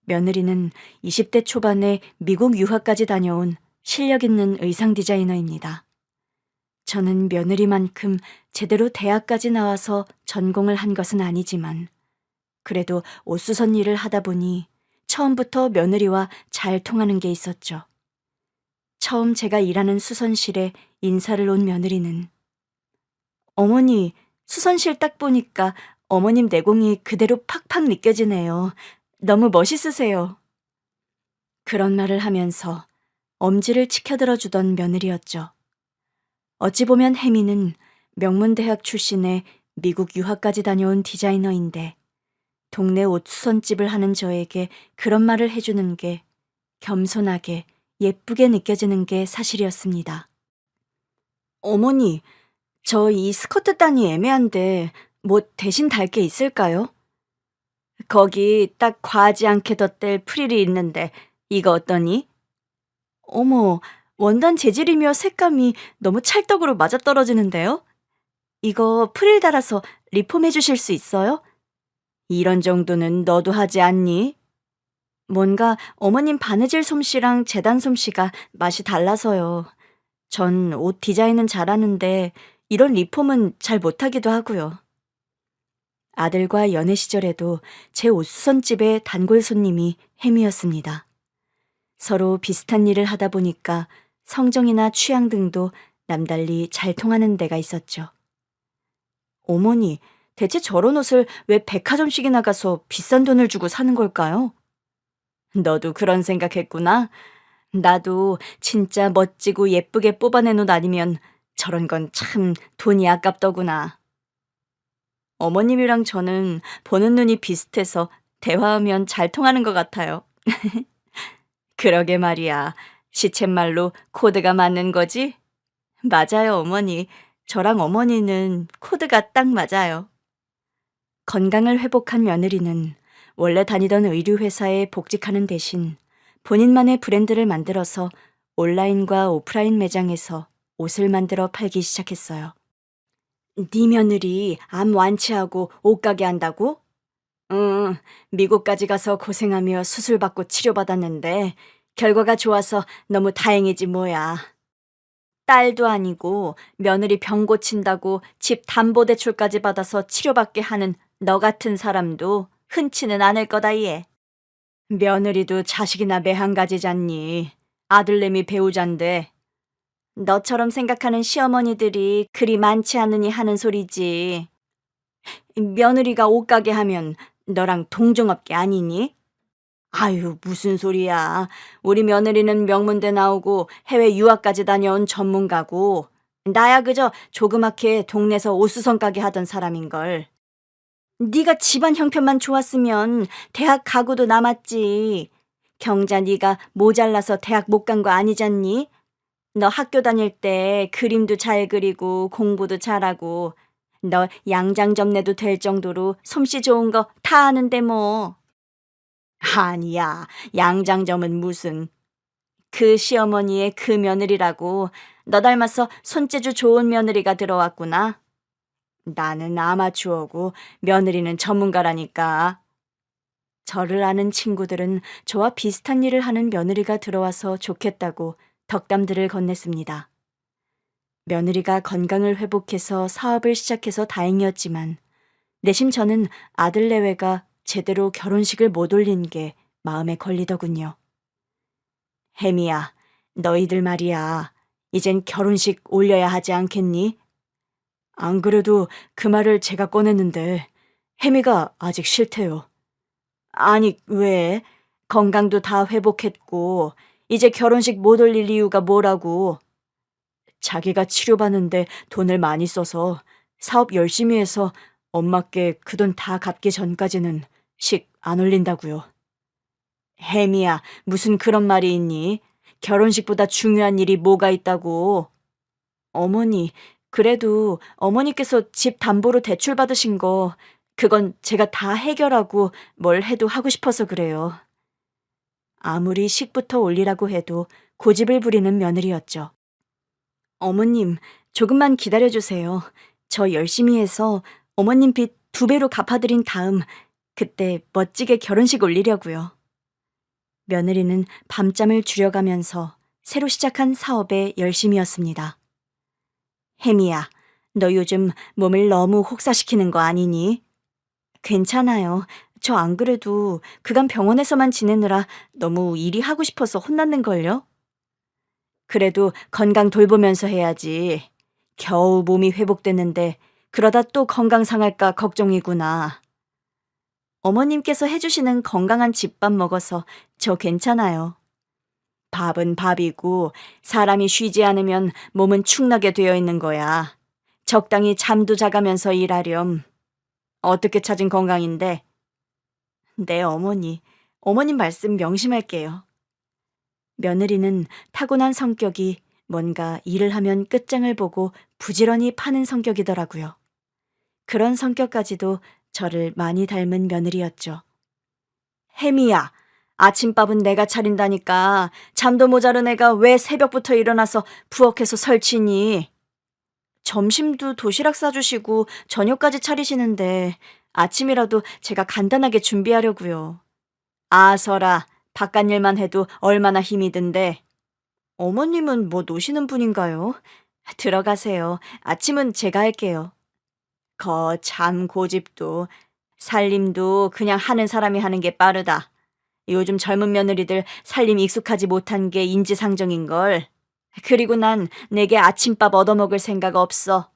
며느리는 20대 초반에 미국 유학까지 다녀온 실력 있는 의상 디자이너입니다. 저는 며느리만큼 제대로 대학까지 나와서 전공을 한 것은 아니지만 그래도 옷수선 일을 하다 보니 처음부터 며느리와 잘 통하는 게 있었죠. 처음 제가 일하는 수선실에 인사를 온 며느리는 어머니, 수선실 딱 보니까 어머님 내공이 그대로 팍팍 느껴지네요. 너무 멋있으세요. 그런 말을 하면서 엄지를 치켜들어 주던 며느리였죠. 어찌 보면 혜미는 명문대학 출신의 미국 유학까지 다녀온 디자이너인데 동네 옷 수선집을 하는 저에게 그런 말을 해주는 게 겸손하게 예쁘게 느껴지는 게 사실이었습니다. 어머니, 저 이 스커트 단이 애매한데 뭐 대신 달 게 있을까요? 거기 딱 과하지 않게 덧댈 프릴이 있는데 이거 어떠니? 어머, 원단 재질이며 색감이 너무 찰떡으로 맞아떨어지는데요? 이거 프릴 달아서 리폼해 주실 수 있어요? 이런 정도는 너도 하지 않니? 뭔가 어머님 바느질 솜씨랑 재단 솜씨가 맛이 달라서요. 전 옷 디자인은 잘하는데 이런 리폼은 잘 못하기도 하고요. 아들과 연애 시절에도 제 옷수선집의 단골 손님이 햄이었습니다. 서로 비슷한 일을 하다 보니까 성정이나 취향 등도 남달리 잘 통하는 데가 있었죠. 어머니, 대체 저런 옷을 왜 백화점씩이나 가서 비싼 돈을 주고 사는 걸까요? 너도 그런 생각했구나. 나도 진짜 멋지고 예쁘게 뽑아낸 옷 아니면 저런 건 참 돈이 아깝더구나. 어머님이랑 저는 보는 눈이 비슷해서 대화하면 잘 통하는 것 같아요. 그러게 말이야. 시쳇말로 코드가 맞는 거지? 맞아요, 어머니. 저랑 어머니는 코드가 딱 맞아요. 건강을 회복한 며느리는 원래 다니던 의류회사에 복직하는 대신 본인만의 브랜드를 만들어서 온라인과 오프라인 매장에서 옷을 만들어 팔기 시작했어요. 네 며느리 암 완치하고 옷가게 한다고? 응, 미국까지 가서 고생하며 수술받고 치료받았는데 결과가 좋아서 너무 다행이지 뭐야. 딸도 아니고 며느리 병 고친다고 집 담보대출까지 받아서 치료받게 하는 너 같은 사람도 흔치는 않을 거다 얘. 며느리도 자식이나 매한가지잖니. 아들내미 배우잔데. 너처럼 생각하는 시어머니들이 그리 많지 않으니 하는 소리지. 며느리가 옷가게 하면 너랑 동종업계 아니니? 아유, 무슨 소리야. 우리 며느리는 명문대 나오고 해외 유학까지 다녀온 전문가고 나야 그저 조그맣게 동네에서 옷수선 가게 하던 사람인걸. 네가 집안 형편만 좋았으면 대학 가고도 남았지. 경자 네가 모자라서 대학 못 간 거 아니잖니? 너 학교 다닐 때 그림도 잘 그리고 공부도 잘하고 너 양장점 내도 될 정도로 솜씨 좋은 거 다 아는데 뭐. 아니야, 양장점은 무슨. 그 시어머니의 그 며느리라고 너 닮아서 손재주 좋은 며느리가 들어왔구나. 나는 아마추어고 며느리는 전문가라니까. 저를 아는 친구들은 저와 비슷한 일을 하는 며느리가 들어와서 좋겠다고 덕담들을 건넸습니다. 며느리가 건강을 회복해서 사업을 시작해서 다행이었지만 내심 저는 아들 내외가 제대로 결혼식을 못 올린 게 마음에 걸리더군요. 혜미야, 너희들 말이야. 이젠 결혼식 올려야 하지 않겠니? 안 그래도 그 말을 제가 꺼냈는데 혜미가 아직 싫대요. 아니, 왜? 건강도 다 회복했고 이제 결혼식 못 올릴 이유가 뭐라고? 자기가 치료받는데 돈을 많이 써서 사업 열심히 해서 엄마께 그 돈 다 갚기 전까지는 식 안 올린다고요. 혜미야, 무슨 그런 말이 있니? 결혼식보다 중요한 일이 뭐가 있다고? 어머니, 그래도 어머니께서 집 담보로 대출 받으신 거 그건 제가 다 해결하고 뭘 해도 하고 싶어서 그래요. 아무리 식부터 올리라고 해도 고집을 부리는 며느리였죠. 어머님, 조금만 기다려주세요. 저 열심히 해서 어머님 빚 2배로 갚아드린 다음 그때 멋지게 결혼식 올리려고요. 며느리는 밤잠을 줄여가면서 새로 시작한 사업에 열심이었습니다. 혜미야, 너 요즘 몸을 너무 혹사시키는 거 아니니? 괜찮아요. 저 안 그래도 그간 병원에서만 지내느라 너무 일이 하고 싶어서 혼났는걸요? 그래도 건강 돌보면서 해야지. 겨우 몸이 회복됐는데 그러다 또 건강 상할까 걱정이구나. 어머님께서 해주시는 건강한 집밥 먹어서 저 괜찮아요. 밥은 밥이고 사람이 쉬지 않으면 몸은 축나게 되어 있는 거야. 적당히 잠도 자가면서 일하렴. 어떻게 찾은 건강인데? 네, 어머니. 어머님 말씀 명심할게요. 며느리는 타고난 성격이 뭔가 일을 하면 끝장을 보고 부지런히 파는 성격이더라고요. 그런 성격까지도 저를 많이 닮은 며느리였죠. 혜미야, 아침밥은 내가 차린다니까. 잠도 모자른 애가 왜 새벽부터 일어나서 부엌에서 설치니? 점심도 도시락 싸주시고 저녁까지 차리시는데 아침이라도 제가 간단하게 준비하려고요. 아서라, 바깥 일만 해도 얼마나 힘이 든데. 어머님은 뭐 노시는 분인가요? 들어가세요. 아침은 제가 할게요. 참 고집도. 살림도 그냥 하는 사람이 하는 게 빠르다. 요즘 젊은 며느리들 살림 익숙하지 못한 게 인지상정인걸. 그리고 난 내게 아침밥 얻어먹을 생각 없어.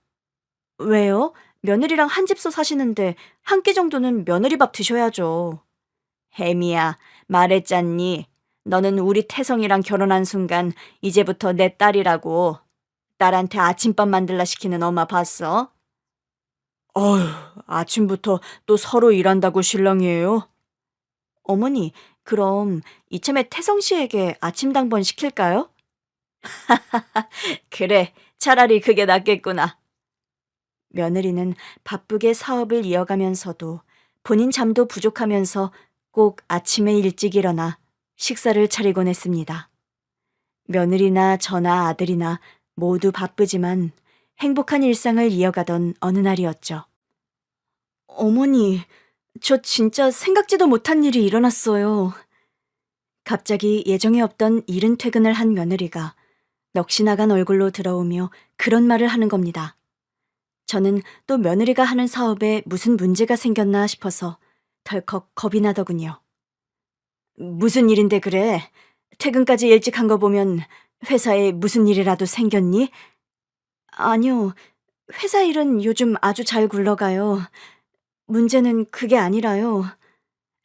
왜요? 며느리랑 한 집서 사시는데 한 끼 정도는 며느리 밥 드셔야죠. 혜미야, 말했잖니. 너는 우리 태성이랑 결혼한 순간 이제부터 내 딸이라고. 딸한테 아침밥 만들라 시키는 엄마 봤어? 어휴, 아침부터 또 서로 일한다고 실랑이에요? 어머니, 그럼 이참에 태성 씨에게 아침 당번 시킬까요? 그래, 차라리 그게 낫겠구나. 며느리는 바쁘게 사업을 이어가면서도 본인 잠도 부족하면서 꼭 아침에 일찍 일어나 식사를 차리곤 했습니다. 며느리나 저나 아들이나 모두 바쁘지만 행복한 일상을 이어가던 어느 날이었죠. 어머니, 저 진짜 생각지도 못한 일이 일어났어요. 갑자기 예정에 없던 이른 퇴근을 한 며느리가 넋이 나간 얼굴로 들어오며 그런 말을 하는 겁니다. 저는 또 며느리가 하는 사업에 무슨 문제가 생겼나 싶어서 덜컥 겁이 나더군요. 무슨 일인데 그래? 퇴근까지 일찍 한 거 보면 회사에 무슨 일이라도 생겼니? 아니요. 회사 일은 요즘 아주 잘 굴러가요. 문제는 그게 아니라요.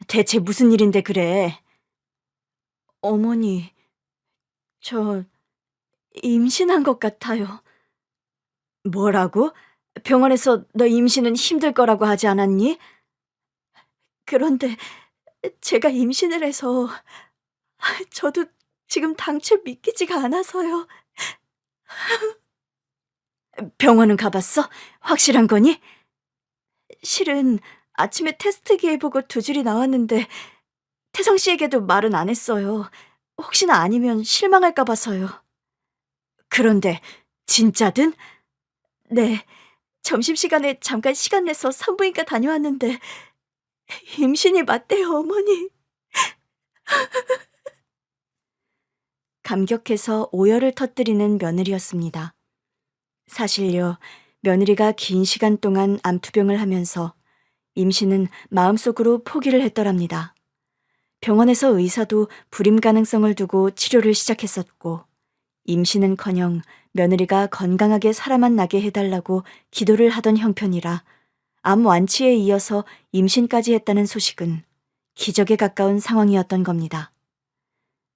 대체 무슨 일인데 그래? 어머니, 저 임신한 것 같아요. 뭐라고? 병원에서 너 임신은 힘들 거라고 하지 않았니? 그런데 제가 임신을 해서 저도 지금 당최 믿기지가 않아서요. 병원은 가봤어? 확실한 거니? 실은 아침에 테스트기에 보고 두 줄이 나왔는데 태성 씨에게도 말은 안 했어요. 혹시나 아니면 실망할까 봐서요. 그런데 진짜든? 네. 점심시간에 잠깐 시간 내서 산부인과 다녀왔는데 임신이 맞대요, 어머니. 감격해서 오열을 터뜨리는 며느리였습니다. 사실요, 며느리가 긴 시간 동안 암투병을 하면서 임신은 마음속으로 포기를 했더랍니다. 병원에서 의사도 불임 가능성을 두고 치료를 시작했었고, 임신은커녕 며느리가 건강하게 살아만 나게 해달라고 기도를 하던 형편이라 암 완치에 이어서 임신까지 했다는 소식은 기적에 가까운 상황이었던 겁니다.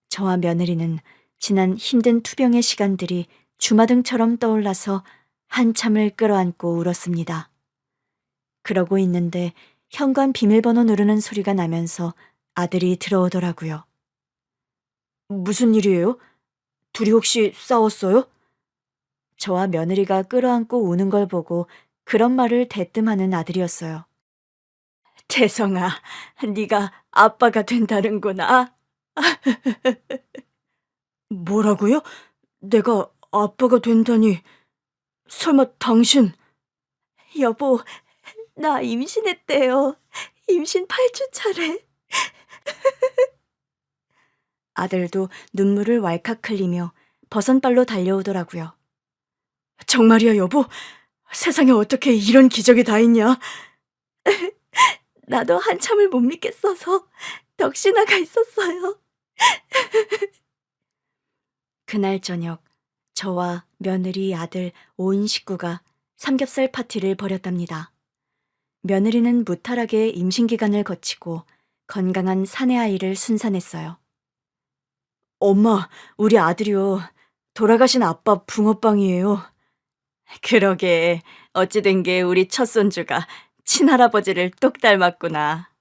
저와 며느리는 지난 힘든 투병의 시간들이 주마등처럼 떠올라서 한참을 끌어안고 울었습니다. 그러고 있는데 현관 비밀번호 누르는 소리가 나면서 아들이 들어오더라고요. 무슨 일이에요? 둘이 혹시 싸웠어요? 저와 며느리가 끌어안고 우는 걸 보고 그런 말을 대뜸하는 아들이었어요. 태성아, 네가 아빠가 된다는구나. 뭐라고요? 내가 아빠가 된다니. 설마 당신... 여보, 나 임신했대요. 임신 8주 차래. 아들도 눈물을 왈칵 흘리며 버선발로 달려오더라고요. 정말이야, 여보? 세상에 어떻게 이런 기적이 다 있냐? 나도 한참을 못 믿겠어서 넋이 나가 있었어요. 그날 저녁, 저와 며느리, 아들, 온 식구가 삼겹살 파티를 벌였답니다. 며느리는 무탈하게 임신기간을 거치고 건강한 사내 아이를 순산했어요. 엄마, 우리 아들이요. 돌아가신 아빠 붕어빵이에요. 그러게, 어찌 된 게 우리 첫손주가 친할아버지를 똑 닮았구나.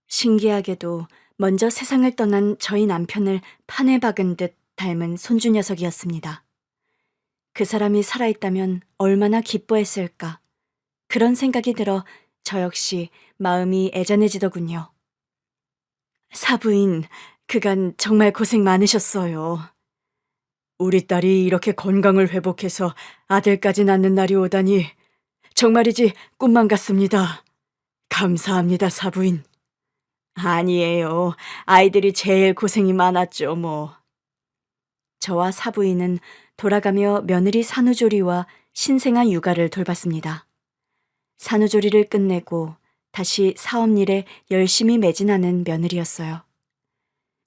신기하게도 먼저 세상을 떠난 저희 남편을 판에 박은 듯 닮은 손주 녀석이었습니다. 그 사람이 살아있다면 얼마나 기뻐했을까. 그런 생각이 들어 저 역시 마음이 애잔해지더군요. 사부인, 그간 정말 고생 많으셨어요. 우리 딸이 이렇게 건강을 회복해서 아들까지 낳는 날이 오다니 정말이지 꿈만 같습니다. 감사합니다, 사부인. 아니에요. 아이들이 제일 고생이 많았죠, 뭐. 저와 사부인은 돌아가며 며느리 산후조리와 신생아 육아를 돌봤습니다. 산후조리를 끝내고 다시 사업일에 열심히 매진하는 며느리였어요.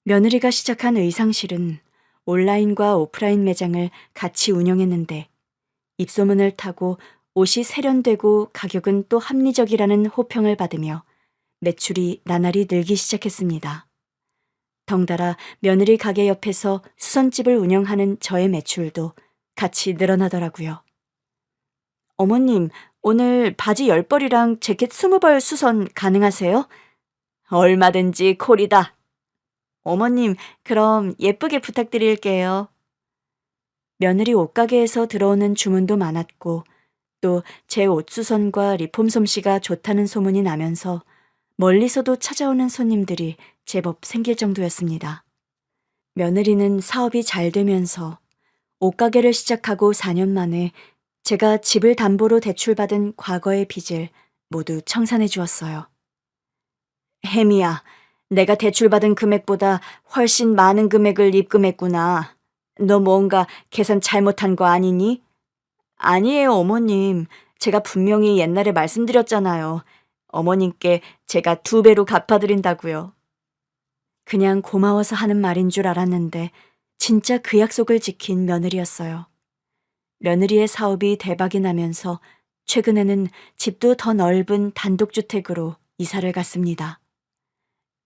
며느리가 시작한 의상실은 온라인과 오프라인 매장을 같이 운영했는데 입소문을 타고 옷이 세련되고 가격은 또 합리적이라는 호평을 받으며 매출이 나날이 늘기 시작했습니다. 덩달아 며느리 가게 옆에서 수선집을 운영하는 저의 매출도 같이 늘어나더라고요. 어머님, 오늘 바지 10벌이랑 재킷 20벌 수선 가능하세요? 얼마든지 콜이다. 어머님, 그럼 예쁘게 부탁드릴게요. 며느리 옷가게에서 들어오는 주문도 많았고 또 제 옷 수선과 리폼 솜씨가 좋다는 소문이 나면서 멀리서도 찾아오는 손님들이 제법 생길 정도였습니다. 며느리는 사업이 잘 되면서 옷가게를 시작하고 4년 만에 제가 집을 담보로 대출받은 과거의 빚을 모두 청산해 주었어요. 혜미야, 내가 대출받은 금액보다 훨씬 많은 금액을 입금했구나. 너 뭔가 계산 잘못한 거 아니니? 아니에요, 어머님. 제가 분명히 옛날에 말씀드렸잖아요. 어머님께 제가 2배로 갚아드린다고요. 그냥 고마워서 하는 말인 줄 알았는데 진짜 그 약속을 지킨 며느리였어요. 며느리의 사업이 대박이 나면서 최근에는 집도 더 넓은 단독주택으로 이사를 갔습니다.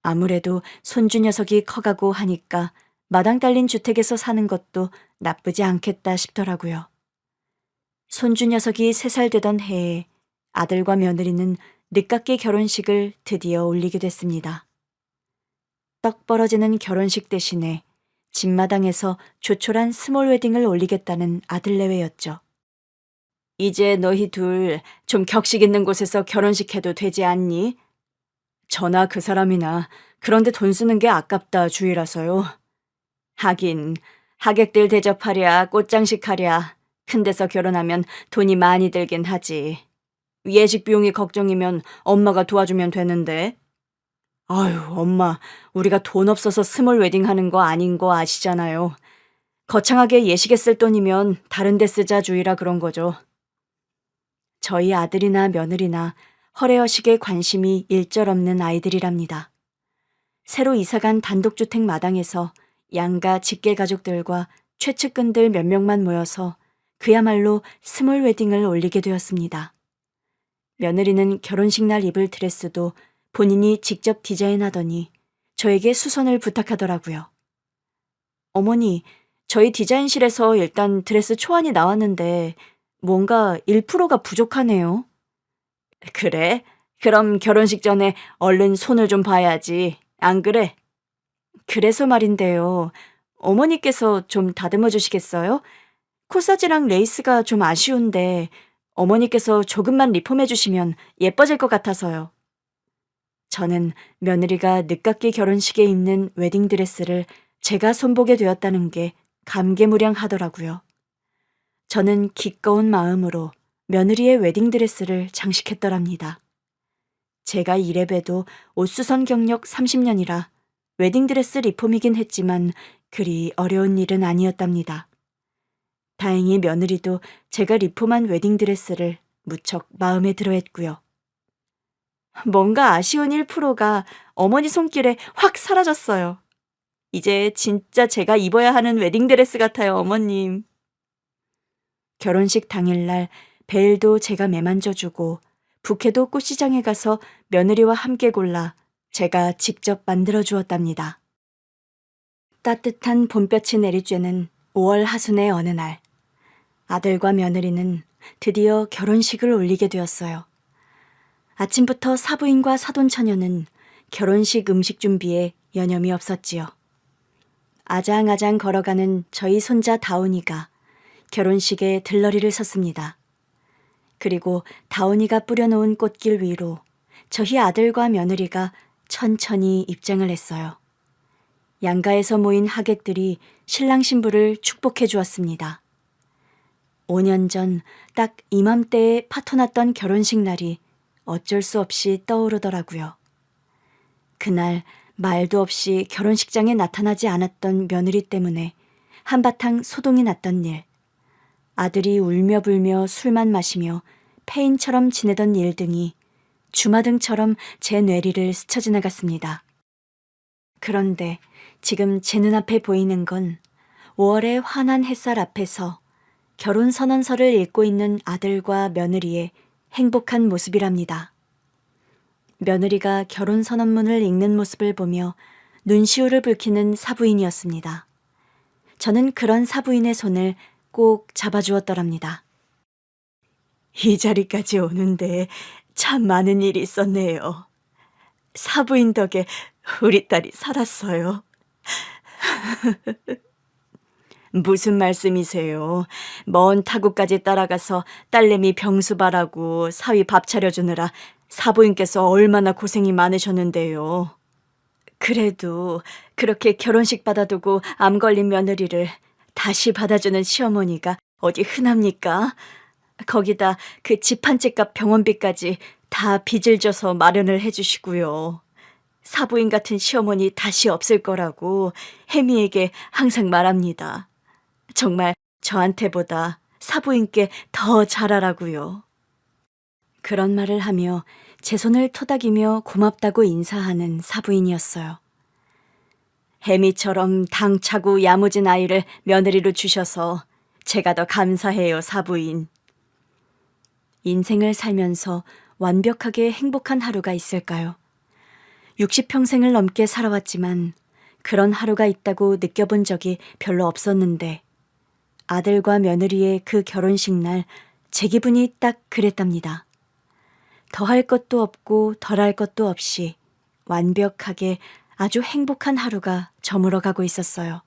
아무래도 손주 녀석이 커가고 하니까 마당 딸린 주택에서 사는 것도 나쁘지 않겠다 싶더라고요. 손주 녀석이 3살 되던 해에 아들과 며느리는 늦깎이 결혼식을 드디어 올리게 됐습니다. 떡 벌어지는 결혼식 대신에 집마당에서 조촐한 스몰 웨딩을 올리겠다는 아들내외였죠. 이제 너희 둘 좀 격식 있는 곳에서 결혼식 해도 되지 않니? 저나 그 사람이나 그런데 돈 쓰는 게 아깝다 주의라서요. 하긴 하객들 대접하랴 꽃장식 하랴 큰 데서 결혼하면 돈이 많이 들긴 하지. 예식 비용이 걱정이면 엄마가 도와주면 되는데. 아유, 엄마, 우리가 돈 없어서 스몰 웨딩 하는 거 아닌 거 아시잖아요. 거창하게 예식에 쓸 돈이면 다른 데 쓰자 주의라 그런 거죠. 저희 아들이나 며느리나 허례허식에 관심이 일절 없는 아이들이랍니다. 새로 이사간 단독주택 마당에서 양가 직계 가족들과 최측근들 몇 명만 모여서 그야말로 스몰 웨딩을 올리게 되었습니다. 며느리는 결혼식 날 입을 드레스도 본인이 직접 디자인하더니 저에게 수선을 부탁하더라고요. 어머니, 저희 디자인실에서 일단 드레스 초안이 나왔는데 뭔가 1%가 부족하네요. 그래? 그럼 결혼식 전에 얼른 손을 좀 봐야지. 안 그래? 그래서 말인데요. 어머니께서 좀 다듬어 주시겠어요? 코사지랑 레이스가 좀 아쉬운데 어머니께서 조금만 리폼해 주시면 예뻐질 것 같아서요. 저는 며느리가 늦깎이 결혼식에 입는 웨딩드레스를 제가 손보게 되었다는 게 감개무량하더라고요. 저는 기꺼운 마음으로 며느리의 웨딩드레스를 장식했더랍니다. 제가 이래봬도 옷수선 경력 30년이라 웨딩드레스 리폼이긴 했지만 그리 어려운 일은 아니었답니다. 다행히 며느리도 제가 리폼한 웨딩드레스를 무척 마음에 들어했고요. 뭔가 아쉬운 1%가 어머니 손길에 확 사라졌어요. 이제 진짜 제가 입어야 하는 웨딩드레스 같아요, 어머님. 결혼식 당일날 베일도 제가 매만져주고 부케도 꽃시장에 가서 며느리와 함께 골라 제가 직접 만들어 주었답니다. 따뜻한 봄볕이 내리쬐는 5월 하순의 어느 날, 아들과 며느리는 드디어 결혼식을 올리게 되었어요. 아침부터 사부인과 사돈처녀는 결혼식 음식 준비에 여념이 없었지요. 아장아장 걸어가는 저희 손자 다온이가 결혼식에 들러리를 섰습니다. 그리고 다온이가 뿌려놓은 꽃길 위로 저희 아들과 며느리가 천천히 입장을 했어요. 양가에서 모인 하객들이 신랑 신부를 축복해 주었습니다. 5년 전 딱 이맘때에 파토났던 결혼식 날이 어쩔 수 없이 떠오르더라고요. 그날 말도 없이 결혼식장에 나타나지 않았던 며느리 때문에 한바탕 소동이 났던 일, 아들이 울며 불며 술만 마시며 폐인처럼 지내던 일 등이 주마등처럼 제 뇌리를 스쳐 지나갔습니다. 그런데 지금 제 눈앞에 보이는 건 5월의 환한 햇살 앞에서 결혼선언서를 읽고 있는 아들과 며느리의 행복한 모습이랍니다. 며느리가 결혼선언문을 읽는 모습을 보며 눈시울을 붉히는 사부인이었습니다. 저는 그런 사부인의 손을 꼭 잡아주었더랍니다. 이 자리까지 오는데 참 많은 일이 있었네요. 사부인 덕에 우리 딸이 살았어요. 무슨 말씀이세요? 먼 타국까지 따라가서 딸내미 병수바라고 사위 밥 차려주느라 사부인께서 얼마나 고생이 많으셨는데요. 그래도 그렇게 결혼식 받아두고 암 걸린 며느리를 다시 받아주는 시어머니가 어디 흔합니까? 거기다 그 집 한 채 값 병원비까지 다 빚을 져서 마련을 해주시고요. 사부인 같은 시어머니 다시 없을 거라고 혜미에게 항상 말합니다. 정말 저한테보다 사부인께 더 잘하라고요. 그런 말을 하며 제 손을 토닥이며 고맙다고 인사하는 사부인이었어요. 혜미처럼 당차고 야무진 아이를 며느리로 주셔서 제가 더 감사해요, 사부인. 인생을 살면서 완벽하게 행복한 하루가 있을까요? 60평생을 넘게 살아왔지만 그런 하루가 있다고 느껴본 적이 별로 없었는데 아들과 며느리의 그 결혼식 날 제 기분이 딱 그랬답니다. 더할 것도 없고 덜할 것도 없이 완벽하게 아주 행복한 하루가 저물어가고 있었어요.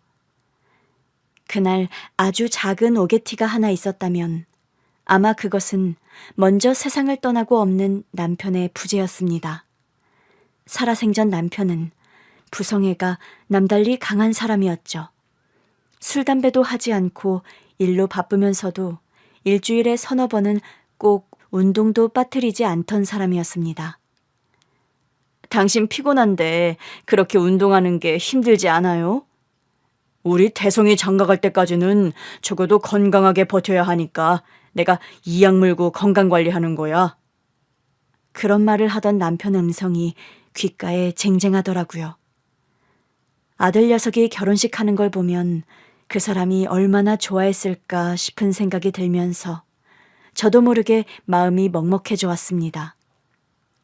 그날 아주 작은 오게티가 하나 있었다면 아마 그것은 먼저 세상을 떠나고 없는 남편의 부재였습니다. 살아생전 남편은 부성애가 남달리 강한 사람이었죠. 술, 담배도 하지 않고 일로 바쁘면서도 일주일에 서너 번은 꼭 운동도 빠뜨리지 않던 사람이었습니다. 당신 피곤한데 그렇게 운동하는 게 힘들지 않아요? 우리 태송이 장가갈 때까지는 적어도 건강하게 버텨야 하니까 내가 이약 물고 건강관리하는 거야. 그런 말을 하던 남편 음성이 귓가에 쟁쟁하더라고요. 아들 녀석이 결혼식 하는 걸 보면 그 사람이 얼마나 좋아했을까 싶은 생각이 들면서 저도 모르게 마음이 먹먹해져 왔습니다.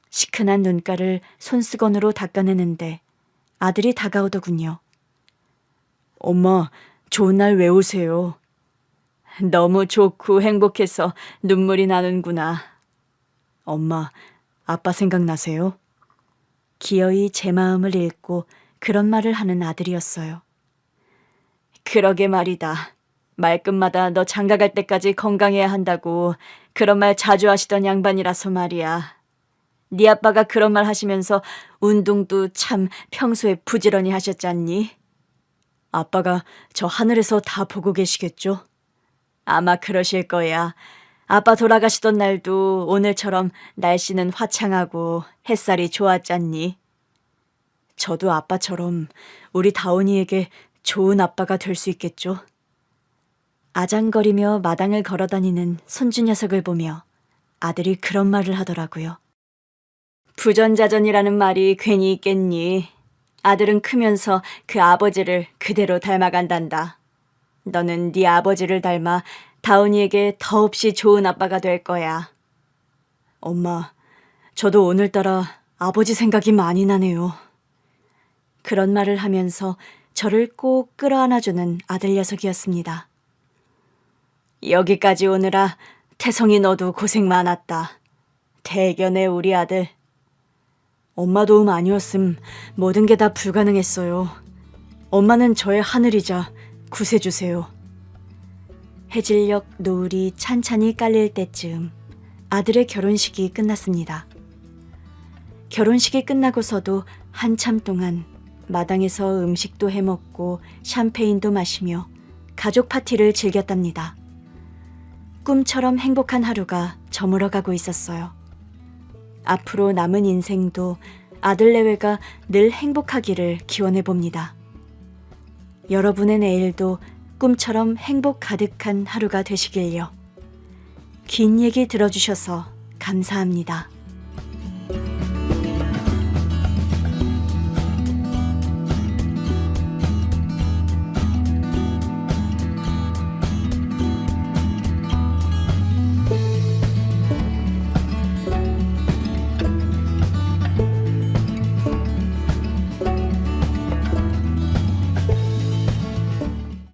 시큰한 눈가를 손수건으로 닦아내는데 아들이 다가오더군요. 엄마, 좋은 날 왜 오세요? 너무 좋고 행복해서 눈물이 나는구나. 엄마, 아빠 생각나세요? 기어이 제 마음을 읽고 그런 말을 하는 아들이었어요. 그러게 말이다. 말끝마다 너 장가갈 때까지 건강해야 한다고 그런 말 자주 하시던 양반이라서 말이야. 네 아빠가 그런 말 하시면서 운동도 참 평소에 부지런히 하셨잖니? 아빠가 저 하늘에서 다 보고 계시겠죠? 아마 그러실 거야. 아빠 돌아가시던 날도 오늘처럼 날씨는 화창하고 햇살이 좋았잖니? 저도 아빠처럼 우리 다온이에게 좋은 아빠가 될 수 있겠죠? 아장거리며 마당을 걸어다니는 손주 녀석을 보며 아들이 그런 말을 하더라고요. 부전자전이라는 말이 괜히 있겠니? 아들은 크면서 그 아버지를 그대로 닮아간단다. 너는 네 아버지를 닮아 다운이에게 더없이 좋은 아빠가 될 거야. 엄마, 저도 오늘따라 아버지 생각이 많이 나네요. 그런 말을 하면서 저를 꼭 끌어안아주는 아들 녀석이었습니다. 여기까지 오느라 태성이 너도 고생 많았다. 대견해 우리 아들. 엄마 도움 아니었음 모든 게 다 불가능했어요. 엄마는 저의 하늘이자 구세주세요. 해질녘 노을이 찬찬히 깔릴 때쯤 아들의 결혼식이 끝났습니다. 결혼식이 끝나고서도 한참 동안 마당에서 음식도 해먹고 샴페인도 마시며 가족 파티를 즐겼답니다. 꿈처럼 행복한 하루가 저물어가고 있었어요. 앞으로 남은 인생도 아들 내외가 늘 행복하기를 기원해봅니다. 여러분의 내일도 꿈처럼 행복 가득한 하루가 되시길요. 긴 얘기 들어주셔서 감사합니다.